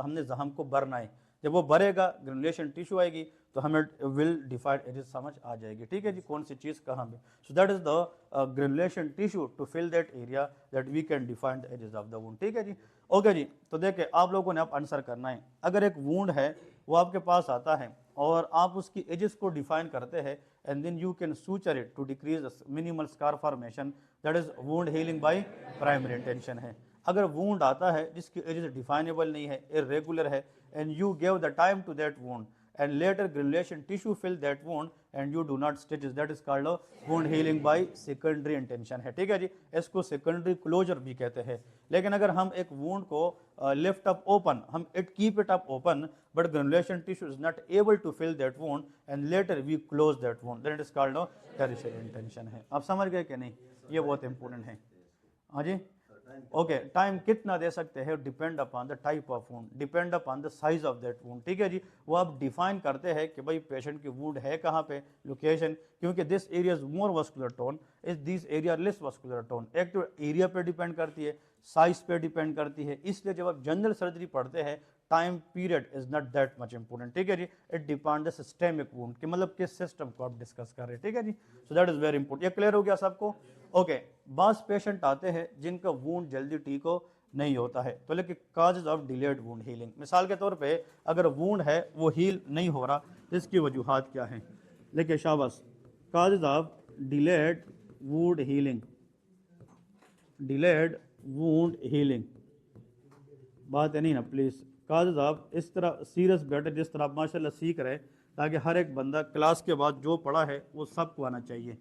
हमने जहम को भरना है। जब वो भरेगा ग्रेनुलेशन टिश्यू आएगी तो हमें विल डिफाइंड एजेस समझ आ जाएगी, ठीक है जी, कौन सी चीज़ कहाँ पे। So that is the granulation tissue to fill that area that we can defined the edges of the wound, ठीक है जी। ओके जी, तो देखिए आप लोगों ने अब आंसर करना है। अगर एक वुंड है वो आपके पास आता है और आप उसकी एजेस को डिफाइन करते हैं and then you can suture it to decrease minimal scar formation, that is wound healing by primary intention है। अगर वुंड आता है जिसकी एजेस डिफाइनेबल नहीं है, इरेगुलर है, and you gave the time to that wound and later granulation tissue fill that wound and you do not stitches, that is called a wound healing by secondary intention है, ठीक है जी। इसको secondary closure भी कहते हैं। लेकिन अगर हम एक wound को lift up open, हम keep it up open but granulation tissue is not able to fill that wound and later we close that wound, then it is called a tertiary intention है। आप समझ गए कि नहीं, ये बहुत इंपॉर्टेंट है। हाँ जी, ओके, टाइम कितना दे सकते हैं depend upon the type of wound, depend upon the size of that wound, ठीक है जी। वो आप डिफाइन करते हैं कि भाई पेशेंट की वुंड है कहाँ पे, लोकेशन, क्योंकि this area is more vascular tone, is this area less vascular tone. एक तो एरिया पे डिपेंड करती है, साइज पे डिपेंड करती है, इसलिए जब आप जनरल सर्जरी पढ़ते हैं time period is not that much important, ठीक है जी। It depend the systemic wound कि मतलब किस सिस्टम को आप डिस्कस कर रहे हैं, ठीक है जी। So that is very important. ये क्लियर हो गया सबको? ओके, बास पेशेंट आते हैं जिनका वुंड जल्दी ठीक हो नहीं होता है, तो लेकिन causes of delayed wound healing, मिसाल के तौर पे अगर वुंड है वो हील नहीं हो रहा, इसकी वजूहात क्या हैं? देखिए शाबाश, causes of delayed wound healing, delayed wound healing, बात है नहीं ना प्लीज़। काजेज ऑफ, इस तरह सीरियस बेटर जिस तरह आप माशाल्लाह सीख रहे, ताकि हर एक बंदा क्लास के बाद जो पढ़ा है वो सबको आना चाहिए।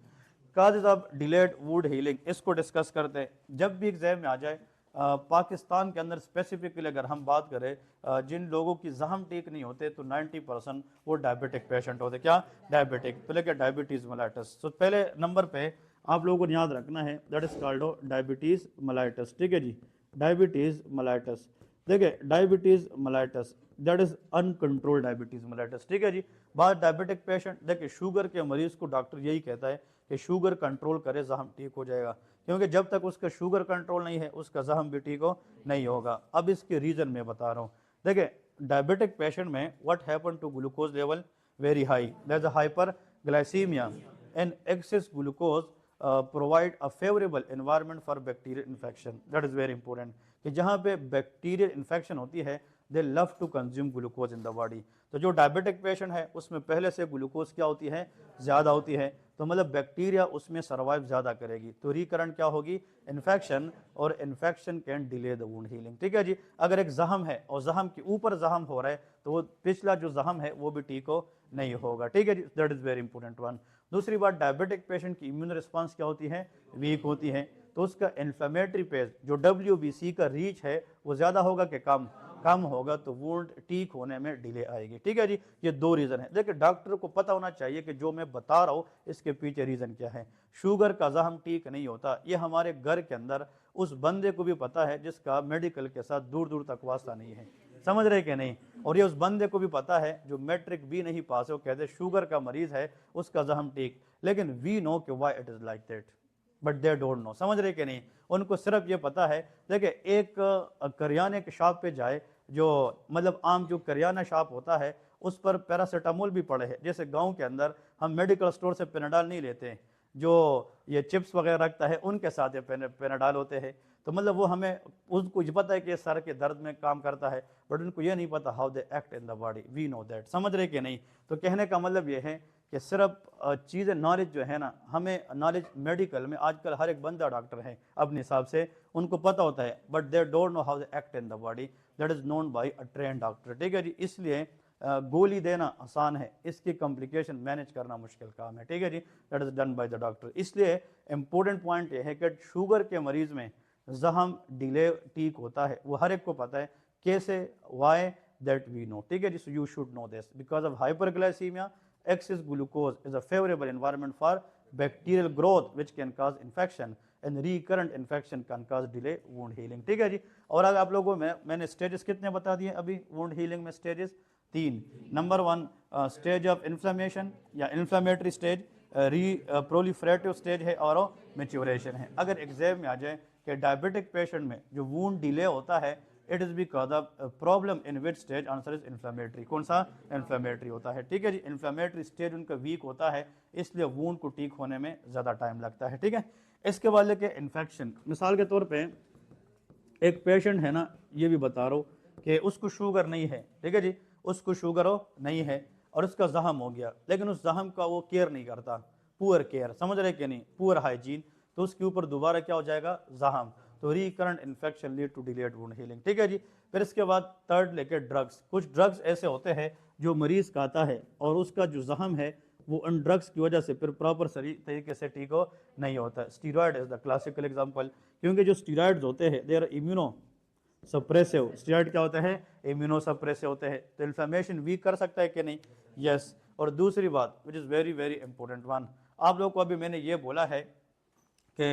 Causes of delayed wound healing, इसको डिस्कस करते हैं। जब भी एग्जाम में आ जाए पाकिस्तान के अंदर स्पेसिफिकली अगर हम बात करें जिन लोगों की जहम ठीक नहीं होते तो 90% वो डायबिटिक पेशेंट होते। क्या? डायबिटिक। तो लेकर डायबिटीज़ मेलाइटस, तो पहले नंबर पे आप लोगों को याद रखना है that is called diabetes mellitus, ठीक है जी। डायबिटीज़ मेलाइटस, देखिए diabetes mellitus that is uncontrolled diabetes mellitus, ठीक है जी। बात डायबिटिक पेशेंट, देखिए शुगर के मरीज को डॉक्टर यही कहता है कि शुगर कंट्रोल करे जहम ठीक हो जाएगा, क्योंकि जब तक उसका शुगर कंट्रोल नहीं है उसका जहम भी ठीक हो नहीं होगा। अब इसके रीज़न मैं बता रहा हूँ। देखिए डायबिटिक पेशेंट में what happen to glucose level very high, there is a hyperglycemia and excess glucose provide a favourable environment for bacterial infection, that is very important कि जहाँ पे बैक्टीरियल इन्फेक्शन होती है they love to consume glucose in the body. तो जो diabetic patient है उसमें पहले से ग्लूकोज क्या होती है? ज़्यादा होती है, तो मतलब बैक्टीरिया उसमें सर्वाइव ज़्यादा करेगी, तो रिकरेंट क्या होगी? इन्फेक्शन, और infection can delay the wound healing, ठीक है जी। अगर एक जहम है और जहम के ऊपर जहम हो रहा है तो वो पिछला जो जहम है वो भी ठीक हो नहीं होगा, ठीक है जी। That is very important one. दूसरी बात, डायबिटिक पेशेंट की इम्यून रिस्पॉन्स क्या होती है? वीक होती है, तो उसका इन्फ्लेमेटरी पेज जो WBC का रीच है वो ज़्यादा होगा कि कम? कम होगा, तो वुंड ठीक होने में डिले आएगी, ठीक है जी। ये दो रीज़न है। देखिए डॉक्टर को पता होना चाहिए कि जो मैं बता रहा हूँ इसके पीछे रीज़न क्या है। शुगर का जहम ठीक नहीं होता, ये हमारे घर के अंदर उस बंदे को भी पता है जिसका मेडिकल के साथ दूर दूर तक वास्ता नहीं है, समझ रहे कि नहीं? और ये उस बंदे को भी पता है जो मैट्रिक भी नहीं पास है, वो कहते शुगर का मरीज है उसका जहम ठीक, लेकिन वी नो कि why it is like that, but they don't know, समझ रहे कि नहीं? उनको सिर्फ ये पता है। देखिए एक करियाने के शॉप पे जाए, जो मतलब आम जो करियाना शॉप होता है उस पर पैरासीटामोल भी पड़े है। जैसे गांव के अंदर हम मेडिकल स्टोर से पेनाडाल नहीं लेते हैं, जो ये चिप्स वगैरह रखता है उनके साथ ये पेनाडाल होते हैं। तो मतलब वो हमें उसको ये पता है कि सर के दर्द में काम करता है, बट उनको ये नहीं पता how they act in the body, we know that, समझ रहे कि नहीं? तो कहने का मतलब ये है कि सिर्फ चीज़ें नॉलेज जो है ना, हमें नॉलेज मेडिकल में आजकल हर एक बंदा डॉक्टर है अपने हिसाब से, उनको पता होता है, but they don't know how they act in the body, that is known by a train doctor, ठीक है जी। इसलिए गोली देना आसान है, इसकी कॉम्प्लिकेशन मैनेज करना मुश्किल काम है, ठीक है जी। That is done by the doctor. इसलिए इंपॉर्टेंट पॉइंट ये है कि शुगर के मरीज़ में जहम डिले ठीक होता है, वो हर एक को पता है कैसे, वाई, दैट वी नो, ठीक है जी। So you should know this because of hyperglycaemia excess glucose is a favorable environment for bacterial growth which can cause infection and recurrent infection can cause delay wound healing, ठीक है जी। और अगर आप लोगों में मैंने स्टेजेस कितने बता दिए अभी वुंड हीलिंग में? स्टेजेस तीन। नंबर 1 स्टेज ऑफ इन्फ्लेमेशन या इन्फ्लेमेटरी स्टेज, प्रोलिफरेटिव स्टेज है और मैच्योरेशन है। अगर एग्जाम में आ जाए कि डायबिटिक पेशेंट में जो वूंड डिले होता है, it is because of problem in which stage, answer is inflammatory. कौन सा? इन्फ्लेमेटरी होता है। ठीक है जी, इन्फ्लेमेटरी स्टेज उनका वीक होता है, इसलिए वूंड को ठीक होने में ज़्यादा टाइम लगता है। ठीक है, इसके बाद लेके इन्फेक्शन, मिसाल के तौर पे एक पेशेंट है ना, ये भी बता रहा हूँ कि उसको शुगर नहीं है, ठीक है जी, उसको शुगर हो नहीं है और उसका जख्म हो गया, लेकिन उस जख्म का वो केयर नहीं करता, पुअर केयर, समझ रहे कि नहीं, पुअर हाइजीन, तो उसके ऊपर दोबारा क्या हो जाएगा? जख्म। तो recurrent infection lead to delayed wound healing. ठीक है जी। फिर इसके बाद थर्ड लेके ड्रग्स। कुछ ड्रग्स ऐसे होते हैं जो मरीज खाता है और उसका जो जख्म है वो उन ड्रग्स की वजह से फिर प्रॉपर सही तरीके से ठीक हो नहीं होता है। Steroid is the classical example, क्योंकि जो स्टीरॉयड्स होते हैं they are immunosuppressive. Steroid क्या होता है? इम्यूनो सप्रेसिव होते हैं। तो इन्फ्लेमेशन वीक कर सकता है कि नहीं? यस। और दूसरी बात which is very very important one, आप लोग को अभी मैंने ये बोला है कि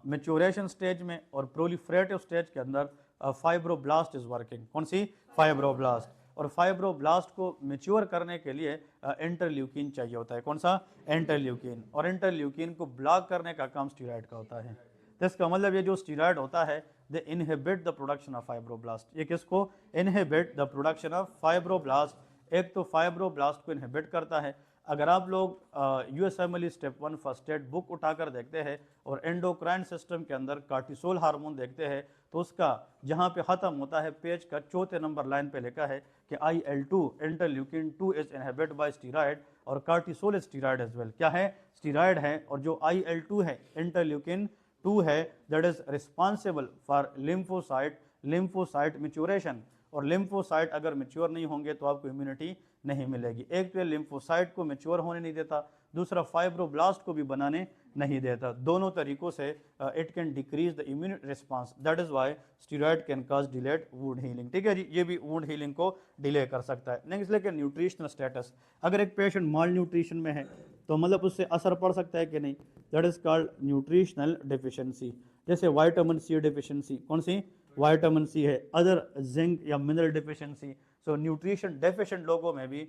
मैच्योरेशन स्टेज में और प्रोलिफरेटिव स्टेज के अंदर फाइब्रोब्लास्ट इज वर्किंग। कौन सी? फाइब्रोब्लास्ट। और फाइब्रोब्लास्ट को मैच्योर करने के लिए इंटरल्यूकिन चाहिए होता है। कौन सा? इंटरल्यूकिन। और इंटरल्यूकिन को ब्लॉक करने का काम स्टीरॉयड का होता है। तो इसका मतलब ये जो स्टीरॉयड होता है they inhibit the production of fibroblast. ये किसको? Inhibit the production of fibroblast. एक तो फाइब्रोब्लास्ट को इनहिबिट करता है। अगर आप लोग यूएसएमएल स्टेप 1 फर्स्ट एड बुक उठाकर देखते हैं और एंडोक्राइन सिस्टम के अंदर कार्टिसोल हार्मोन देखते हैं, तो उसका जहाँ पे ख़त्म होता है पेज का चौथे नंबर लाइन पे लिखा है कि IL-2 interleukin 2 is inhibit by steroid और कार्टिसोल स्टीरॉयड एज वेल। क्या है? स्टीरॉयड है। और जो IL-2 है, इंटरल्यूकिन 2 है, that is responsible for lymphocyte maturation. और लिम्फोसाइट अगर मैच्योर नहीं होंगे तो आपको इम्यूनिटी नहीं मिलेगी। एक तो लिम्फोसाइट को मैच्योर होने नहीं देता, दूसरा फाइब्रोब्लास्ट को भी बनाने नहीं देता। दोनों तरीकों से it can decrease the immune response, that is why steroid can cause delayed wound healing. ठीक है जी, ये भी वुंड हीलिंग को डिले कर सकता है। नेक्स्ट लेके न्यूट्रिशनल स्टेटस। अगर एक पेशेंट माल न्यूट्रिशन में है तो मतलब उससे असर पड़ सकता है कि नहीं? That is called nutritional deficiency. जैसे विटामिन सी डिफिशियंसी। कौन सी? विटामिन सी है। अदर जिंक या मिनरल डिफिशियंसी। सो न्यूट्रिशन डेफिशिएंट लोगों में भी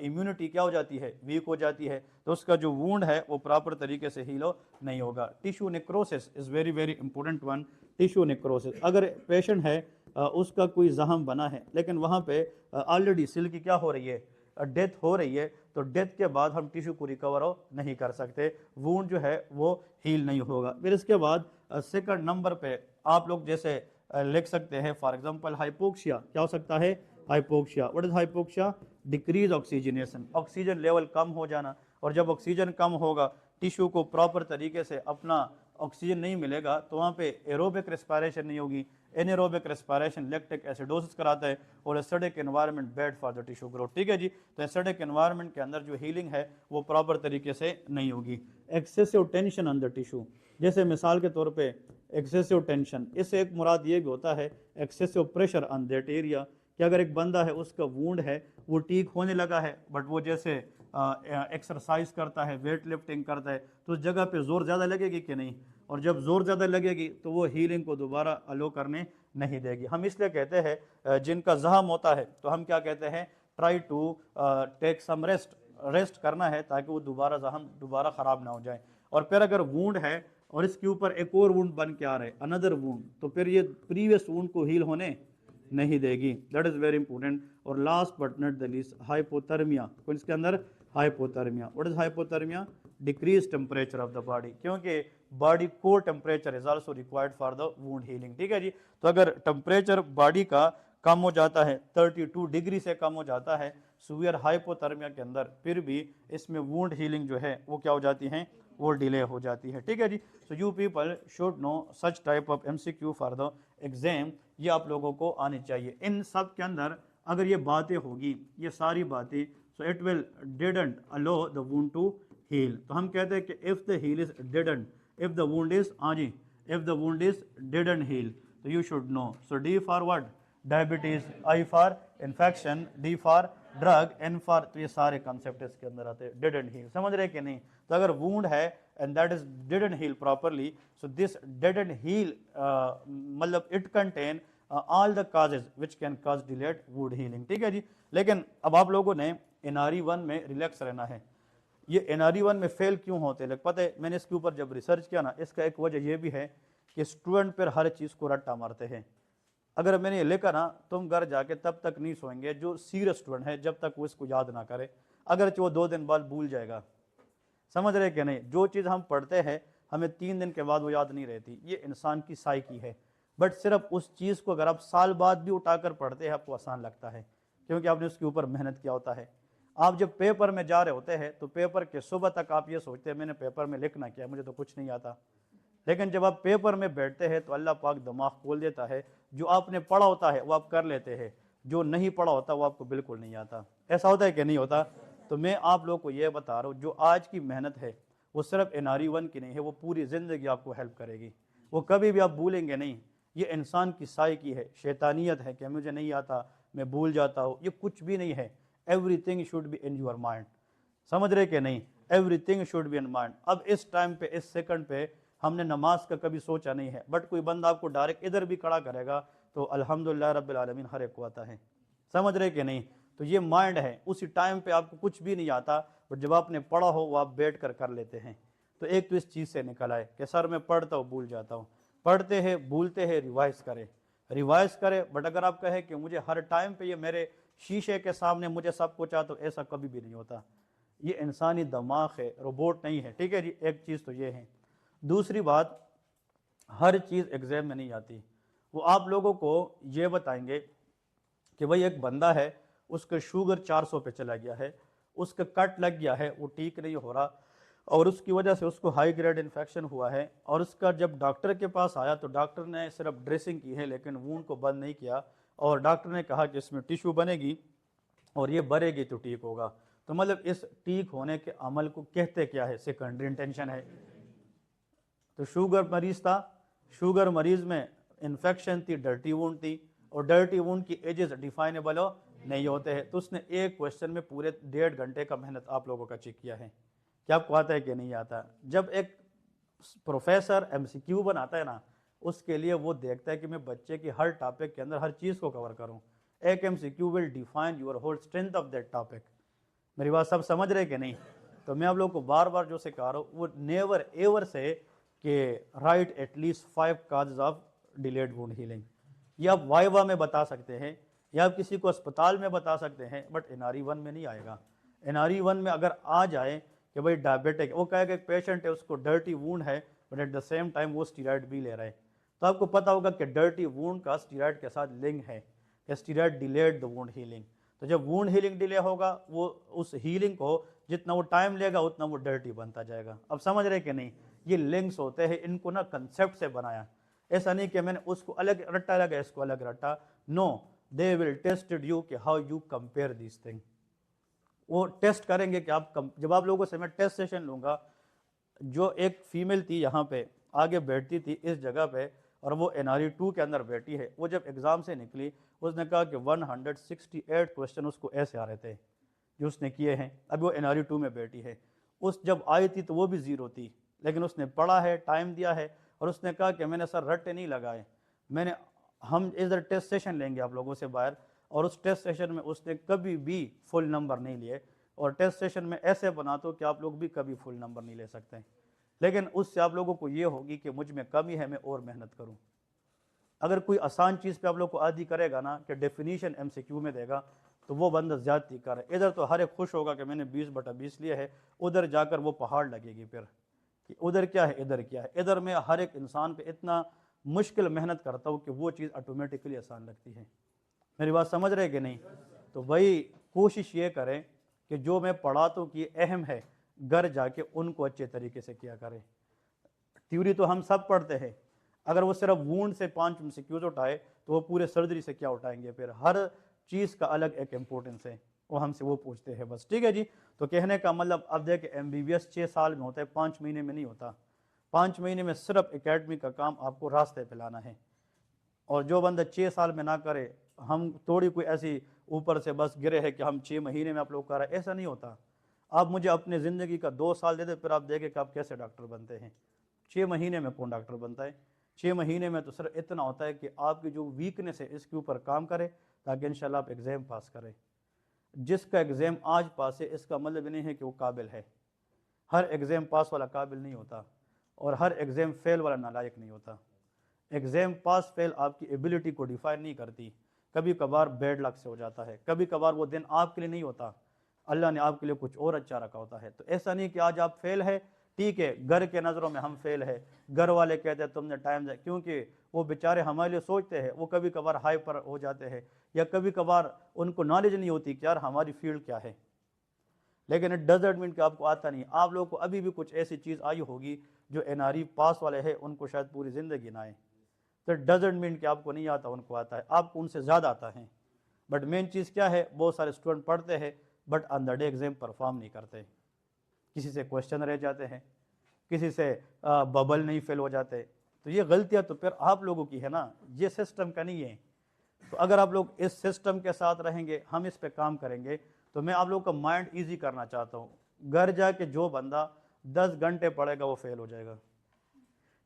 इम्यूनिटी क्या हो जाती है? वीक हो जाती है, तो उसका जो वूंड है वो प्रॉपर तरीके से हील नहीं होगा। Tissue necrosis is very very important one. Tissue necrosis, अगर पेशेंट है उसका कोई जख्म बना है लेकिन वहाँ पे ऑलरेडी सेल की क्या हो रही है? डेथ हो रही है, तो डेथ के बाद हम टिश्यू को रिकवर नहीं कर सकते, वूंड जो है वो हील नहीं होगा। फिर इसके बाद सेकंड नंबर पे आप लोग जैसे लिख सकते हैं, फॉर एग्जांपल हाइपोक्सिया। क्या हो सकता है? Hypoxia. What is hypoxia? Decrease oxygenation, oxygen level कम हो जाना। और जब ऑक्सीजन कम होगा, टिश्यू को प्रॉपर तरीके से अपना ऑक्सीजन नहीं मिलेगा, तो वहाँ पे एरोबिक रेस्पिरेशन नहीं होगी। एनएरोबिक रेस्पिरेशन लैक्टिक एसिडोसिस कराता है और acidic environment bad for the tissue growth. ठीक है जी, तो एसिडिक एनवायरनमेंट के अंदर जो हीलिंग है वो प्रॉपर तरीके से नहीं होगी। Excessive tension on the tissue, जैसे मिसाल के तौर पे एक्सेसिव टेंशन, इससे एक मुराद ये भी होता है excessive pressure on that area, कि अगर एक बंदा है उसका वूंड है वो ठीक होने लगा है, बट वो जैसे एक्सरसाइज करता है, वेट लिफ्टिंग करता है, तो उस जगह पे जोर ज़्यादा लगेगी कि नहीं? और जब जोर ज़्यादा लगेगी तो वो हीलिंग को दोबारा अलो करने नहीं देगी। हम इसलिए कहते हैं जिनका जख्म होता है तो हम क्या कहते हैं? Try to take some rest करना है ताकि वो जख्म दोबारा ख़राब ना हो जाए। और फिर अगर वूंड है और इसके ऊपर एक और वूंड बन के आ रहा है, अनदर वूंड, तो फिर ये प्रीवियस वूंड को हील होने नहीं देगी। That is very important. और last but not the least, hypothermia. तो इसके अंदर hypothermia, what is hypothermia? Decrease temperature of the body, क्योंकि body core temperature is also required for the wound healing. ठीक है जी, तो अगर टेम्परेचर बॉडी का कम हो जाता है, 32 डिग्री से कम हो जाता है सीवियर हाइपोथर्मिया के अंदर, फिर भी इसमें वुंड हीलिंग जो है वो क्या हो जाती है? वो डिले हो जाती है। ठीक है जी, so you people should know such type of MCQ for the exam, ये आप लोगों को आनी चाहिए। इन सब के अंदर अगर ये बातें होगी, ये सारी बातें, so it will didn't allow the wound to heal. तो हम कहते हैं कि if the heal is didn't, if the wound is आजी, if the wound is didn't heal, तो you should know. So D for what? Diabetes, I for infection, D for drug, N for, तो ये सारे concept इसके अंदर आते हैं। Didn't heal, समझ रहे कि नहीं? तो अगर वूंड है and that is didn't heal properly, so this didn't heal मतलब it contain all the causes which can cause delayed wound healing. ठीक है जी। लेकिन अब आप लोगों ने NRE1 में रिलैक्स रहना है। ये NRE1 में फेल क्यों होते हैं पता है, मैंने इसके ऊपर जब रिसर्च किया ना, इसका एक वजह ये भी है कि स्टूडेंट पर हर चीज़ को रट्टा मारते हैं। अगर मैंने ये लिखा ना, तुम घर जाके तब तक नहीं सोएंगे जो सीरियस स्टूडेंट है, जब तक वो इसको याद ना करे, अगर वो 2 दिन बाद भूल जाएगा। समझ रहे कि नहीं? जो चीज़ हम पढ़ते हैं हमें 3 दिन के बाद वो याद नहीं रहती, ये इंसान की साइकी है। बट सिर्फ उस चीज़ को अगर आप साल बाद भी उठाकर पढ़ते हैं आपको आसान लगता है, क्योंकि आपने उसके ऊपर मेहनत किया होता है। आप जब पेपर में जा रहे होते हैं तो पेपर के सुबह तक आप ये सोचते हैं मैंने पेपर में लिखना क्या, मुझे तो कुछ नहीं आता। लेकिन जब आप पेपर में बैठते हैं तो अल्लाह पाक दिमाग खोल देता है, जो आपने पढ़ा होता है वो आप कर लेते हैं, जो नहीं पढ़ा होता वो आपको बिल्कुल नहीं आता। ऐसा होता है कि नहीं होता? तो मैं आप लोग को ये बता रहा हूँ, जो आज की मेहनत है वो सिर्फ NRE1 की नहीं है, वो पूरी ज़िंदगी आपको हेल्प करेगी, वो कभी भी आप भूलेंगे नहीं। ये इंसान की साइकी है, शैतानियत है कि मुझे नहीं आता, मैं भूल जाता हूँ, ये कुछ भी नहीं है। Everything should be in your mind. समझ रहे कि नहीं? Everything should be in mind. अब इस टाइम पे, इस सेकंड पे हमने नमाज का कभी सोचा नहीं है, बट कोई बंदा आपको डायरेक्ट इधर भी खड़ा करेगा तो अल्हम्दुलिल्लाह रब्बिल आलमीन हर एक को आता है। समझ रहे कि नहीं? तो ये माइंड है, उसी टाइम पे आपको कुछ भी नहीं आता, बट जब आपने पढ़ा हो वो आप बैठ कर लेते हैं। तो एक तो इस चीज़ से निकल आए कि सर मैं पढ़ता हूँ भूल जाता हूँ। पढ़ते हैं भूलते हैं, रिवाइज करें, रिवाइज करें। बट अगर आप कहें कि मुझे हर टाइम पे ये मेरे शीशे के सामने मुझे सब कुछ आता, तो ऐसा कभी भी नहीं होता। ये इंसानी दिमाग है, रोबोट नहीं है। ठीक है जी, एक चीज़ तो ये है। दूसरी बात, हर चीज़ एग्जाम में नहीं आती। वो आप लोगों को ये बताएंगे कि भाई एक बंदा है, उसका शुगर 400 पे चला गया है, उसका कट लग गया है, वो ठीक नहीं हो रहा, और उसकी वजह से उसको हाई ग्रेड इन्फेक्शन हुआ है। और उसका जब डॉक्टर के पास आया तो डॉक्टर ने सिर्फ ड्रेसिंग की है, लेकिन वूंड को बंद नहीं किया। और डॉक्टर ने कहा कि इसमें टिश्यू बनेगी और ये बढ़ेगी तो ठीक होगा। तो मतलब इस ठीक होने के अमल को कहते क्या है? सेकेंडरी इंटेंशन है। तो शुगर मरीज था, शुगर मरीज में इन्फेक्शन थी, डर्टी वूंड थी, और डर्टी वूंड की एजेस डिफाइनेबल नहीं होते हैं। तो उसने एक क्वेश्चन में पूरे 1.5 घंटे का मेहनत आप लोगों का चेक किया है। क्या आपको आता है कि नहीं आता? जब एक प्रोफेसर MCQ बनाता है ना, उसके लिए वो देखता है कि मैं बच्चे की हर टॉपिक के अंदर हर चीज़ को कवर करूं। एक MCQ will define your whole strength of that topic. मेरी बात सब समझ रहे कि नहीं? तो मैं आप लोग को बार बार जो सिखा रहा हूँ वो नेवर एवर से कि right at least 5 causes of delayed wound healing. ये आप वाइवा में बता सकते हैं या आप किसी को अस्पताल में बता सकते हैं, बट NRE1 में नहीं आएगा। NRE1 में अगर आ जाए कि भाई डायबिटिक, वो कहेगा एक पेशेंट है उसको डर्टी वूंड है, but at the same time वो स्टीरॉयड भी ले रहा है, तो आपको पता होगा कि डर्टी वूंड का स्टीरॉयड के साथ लिंक है कि steroid delayed the wound healing. तो जब वूंड हीलिंग डिले होगा, वो उस हीलिंग को जितना वो टाइम लेगा उतना वो डर्टी बनता जाएगा। अब समझ रहे कि नहीं? ये लिंक्स होते हैं, इनको ना कंसेप्ट से बनाया। ऐसा नहीं कि मैंने उसको अलग रट्टा लगा इसको अलग रट्टा। No, they will tested you कि how you compare this thing. वो टेस्ट करेंगे कि आप जब आप लोगों से मैं टेस्ट सेशन लूँगा, जो एक फीमेल थी यहाँ पे आगे बैठती थी इस जगह पे, और वो NRE2 के अंदर बैठी है, वो जब एग्ज़ाम से निकली उसने कहा कि 168 क्वेश्चन उसको ऐसे आ रहे थे जो उसने किए हैं। अभी वो NRE2 में बैठी है। उस जब आई थी तो वो भी ज़ीरो थी, लेकिन उसने पढ़ा है, टाइम दिया है, और उसने कहा कि मैंने सर रट्टे नहीं लगाए, हम इधर टेस्ट सेशन लेंगे आप लोगों से बाहर। और उस टेस्ट सेशन में उसने कभी भी फुल नंबर नहीं लिए, और टेस्ट सेशन में ऐसे बना तो कि आप लोग भी कभी फुल नंबर नहीं ले सकते। लेकिन उससे आप लोगों को ये होगी कि मुझ में कमी है, मैं और मेहनत करूं। अगर कोई आसान चीज़ पे आप लोग को आदी करेगा ना कि डेफिनीशन MCQ में देगा, तो वो बंदा ज़्यादती करे। इधर तो हर एक खुश होगा कि मैंने 20/20 लिए है, उधर जाकर वो पहाड़ लगेगी फिर कि उधर क्या है इधर क्या है। इधर मैं हर एक इंसान पे इतना मुश्किल मेहनत करता हूँ कि वो चीज़ ऑटोमेटिकली आसान लगती है। मेरी बात समझ रहे कि नहीं? तो भाई कोशिश ये करें कि जो मैं पढ़ाता हूँ कि अहम है, घर जाके उनको अच्छे तरीके से किया करें। थ्योरी तो हम सब पढ़ते हैं, अगर वो सिर्फ वूंड से 5 MCQs उठाए तो वो पूरे सर्जरी से क्या उठाएंगे? फिर हर चीज़ का अलग एक इम्पोर्टेंस है, वो हमसे वो पूछते हैं बस। ठीक है जी। तो कहने का मतलब, अब देखें MBBS 6 साल में होता है, 5 महीने में नहीं होता। 5 महीने में सिर्फ एकेडमी का काम आपको रास्ते पे लाना है। और जो बंदा 6 साल में ना करे, हम थोड़ी कोई ऐसी ऊपर से बस गिरे है कि हम 6 महीने में आप लोग कर रहे हैं, ऐसा नहीं होता। आप मुझे अपने ज़िंदगी का 2 साल दे दे, फिर आप देखें कि आप कैसे डॉक्टर बनते हैं। 6 महीने में कौन डॉक्टर बनता है? 6 महीने में तो सर इतना होता है कि आपकी जो वीकनेस है इसके ऊपर काम करें ताकि इंशाल्लाह आप एग्ज़ाम पास करें। जिसका एग्ज़ाम आज पास है इसका मतलब नहीं है कि वो काबिल है। हर एग्ज़ाम पास वाला काबिल नहीं होता और हर एग्ज़ाम फेल वाला नालायक नहीं होता। एग्ज़ाम पास फेल आपकी एबिलिटी को डिफाइन नहीं करती। कभी कभार बैड लक से हो जाता है, कभी कभार वो दिन आपके लिए नहीं होता, अल्लाह ने आपके लिए कुछ और अच्छा रखा होता है। तो ऐसा नहीं कि आज आप फेल है, ठीक है, घर के नज़रों में हम फेल है, घर वाले कहते हैं तुमने टाइम दिया, क्योंकि वो बेचारे हमारे लिए सोचते हैं, वो कभी कभार हाई पर हो जाते हैं या कभी कभार उनको नॉलेज नहीं होती कि यार हमारी फील्ड क्या है। लेकिन इट डजंट मीन कि आपको आता नहीं। आप लोगों को अभी भी कुछ ऐसी चीज़ आई होगी जो एनआरई पास वाले हैं उनको शायद पूरी ज़िंदगी ना आए। तो इट डजंट मीन कि आपको नहीं आता, उनको आता है, आपको उनसे ज़्यादा आता है। बट मेन चीज़ क्या है, बहुत सारे स्टूडेंट पढ़ते हैं but on the day exam perform नहीं करते। किसी से क्वेश्चन रह जाते हैं, किसी से बबल नहीं फेल हो जाते। तो ये गलतियाँ तो फिर आप लोगों की है ना, ये सिस्टम का नहीं है। तो अगर आप लोग इस सिस्टम के साथ रहेंगे, हम इस पे काम करेंगे, तो मैं आप लोगों का माइंड ईजी करना चाहता हूँ। घर जाके जो बंदा 10 घंटे पढ़ेगा वो फेल हो जाएगा।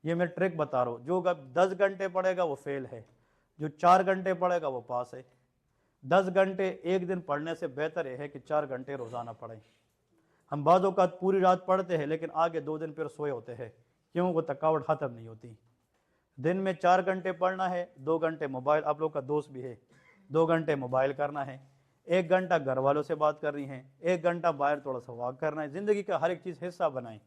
ये मैं ट्रिक बता रहा हूँ। जो 10 घंटे पढ़ेगा वो फेल है, जो 4 घंटे पढ़ेगा वो पास है। 10 घंटे एक दिन पढ़ने से बेहतर है कि 4 घंटे रोज़ाना पढ़ें। हम बाज़ औक़ात पूरी रात पढ़ते हैं लेकिन आगे 2 दिन फिर सोए होते हैं, क्यों? वो थकावट ख़त्म नहीं होती। दिन में 4 घंटे पढ़ना है, 2 घंटे मोबाइल, आप लोग का दोस्त भी है, 2 घंटे मोबाइल करना है, 1 घंटा घर वालों से बात करनी है, 1 घंटा बाहर थोड़ा सा वॉक करना है। ज़िंदगी का हर एक चीज़ हिस्सा बनाएं।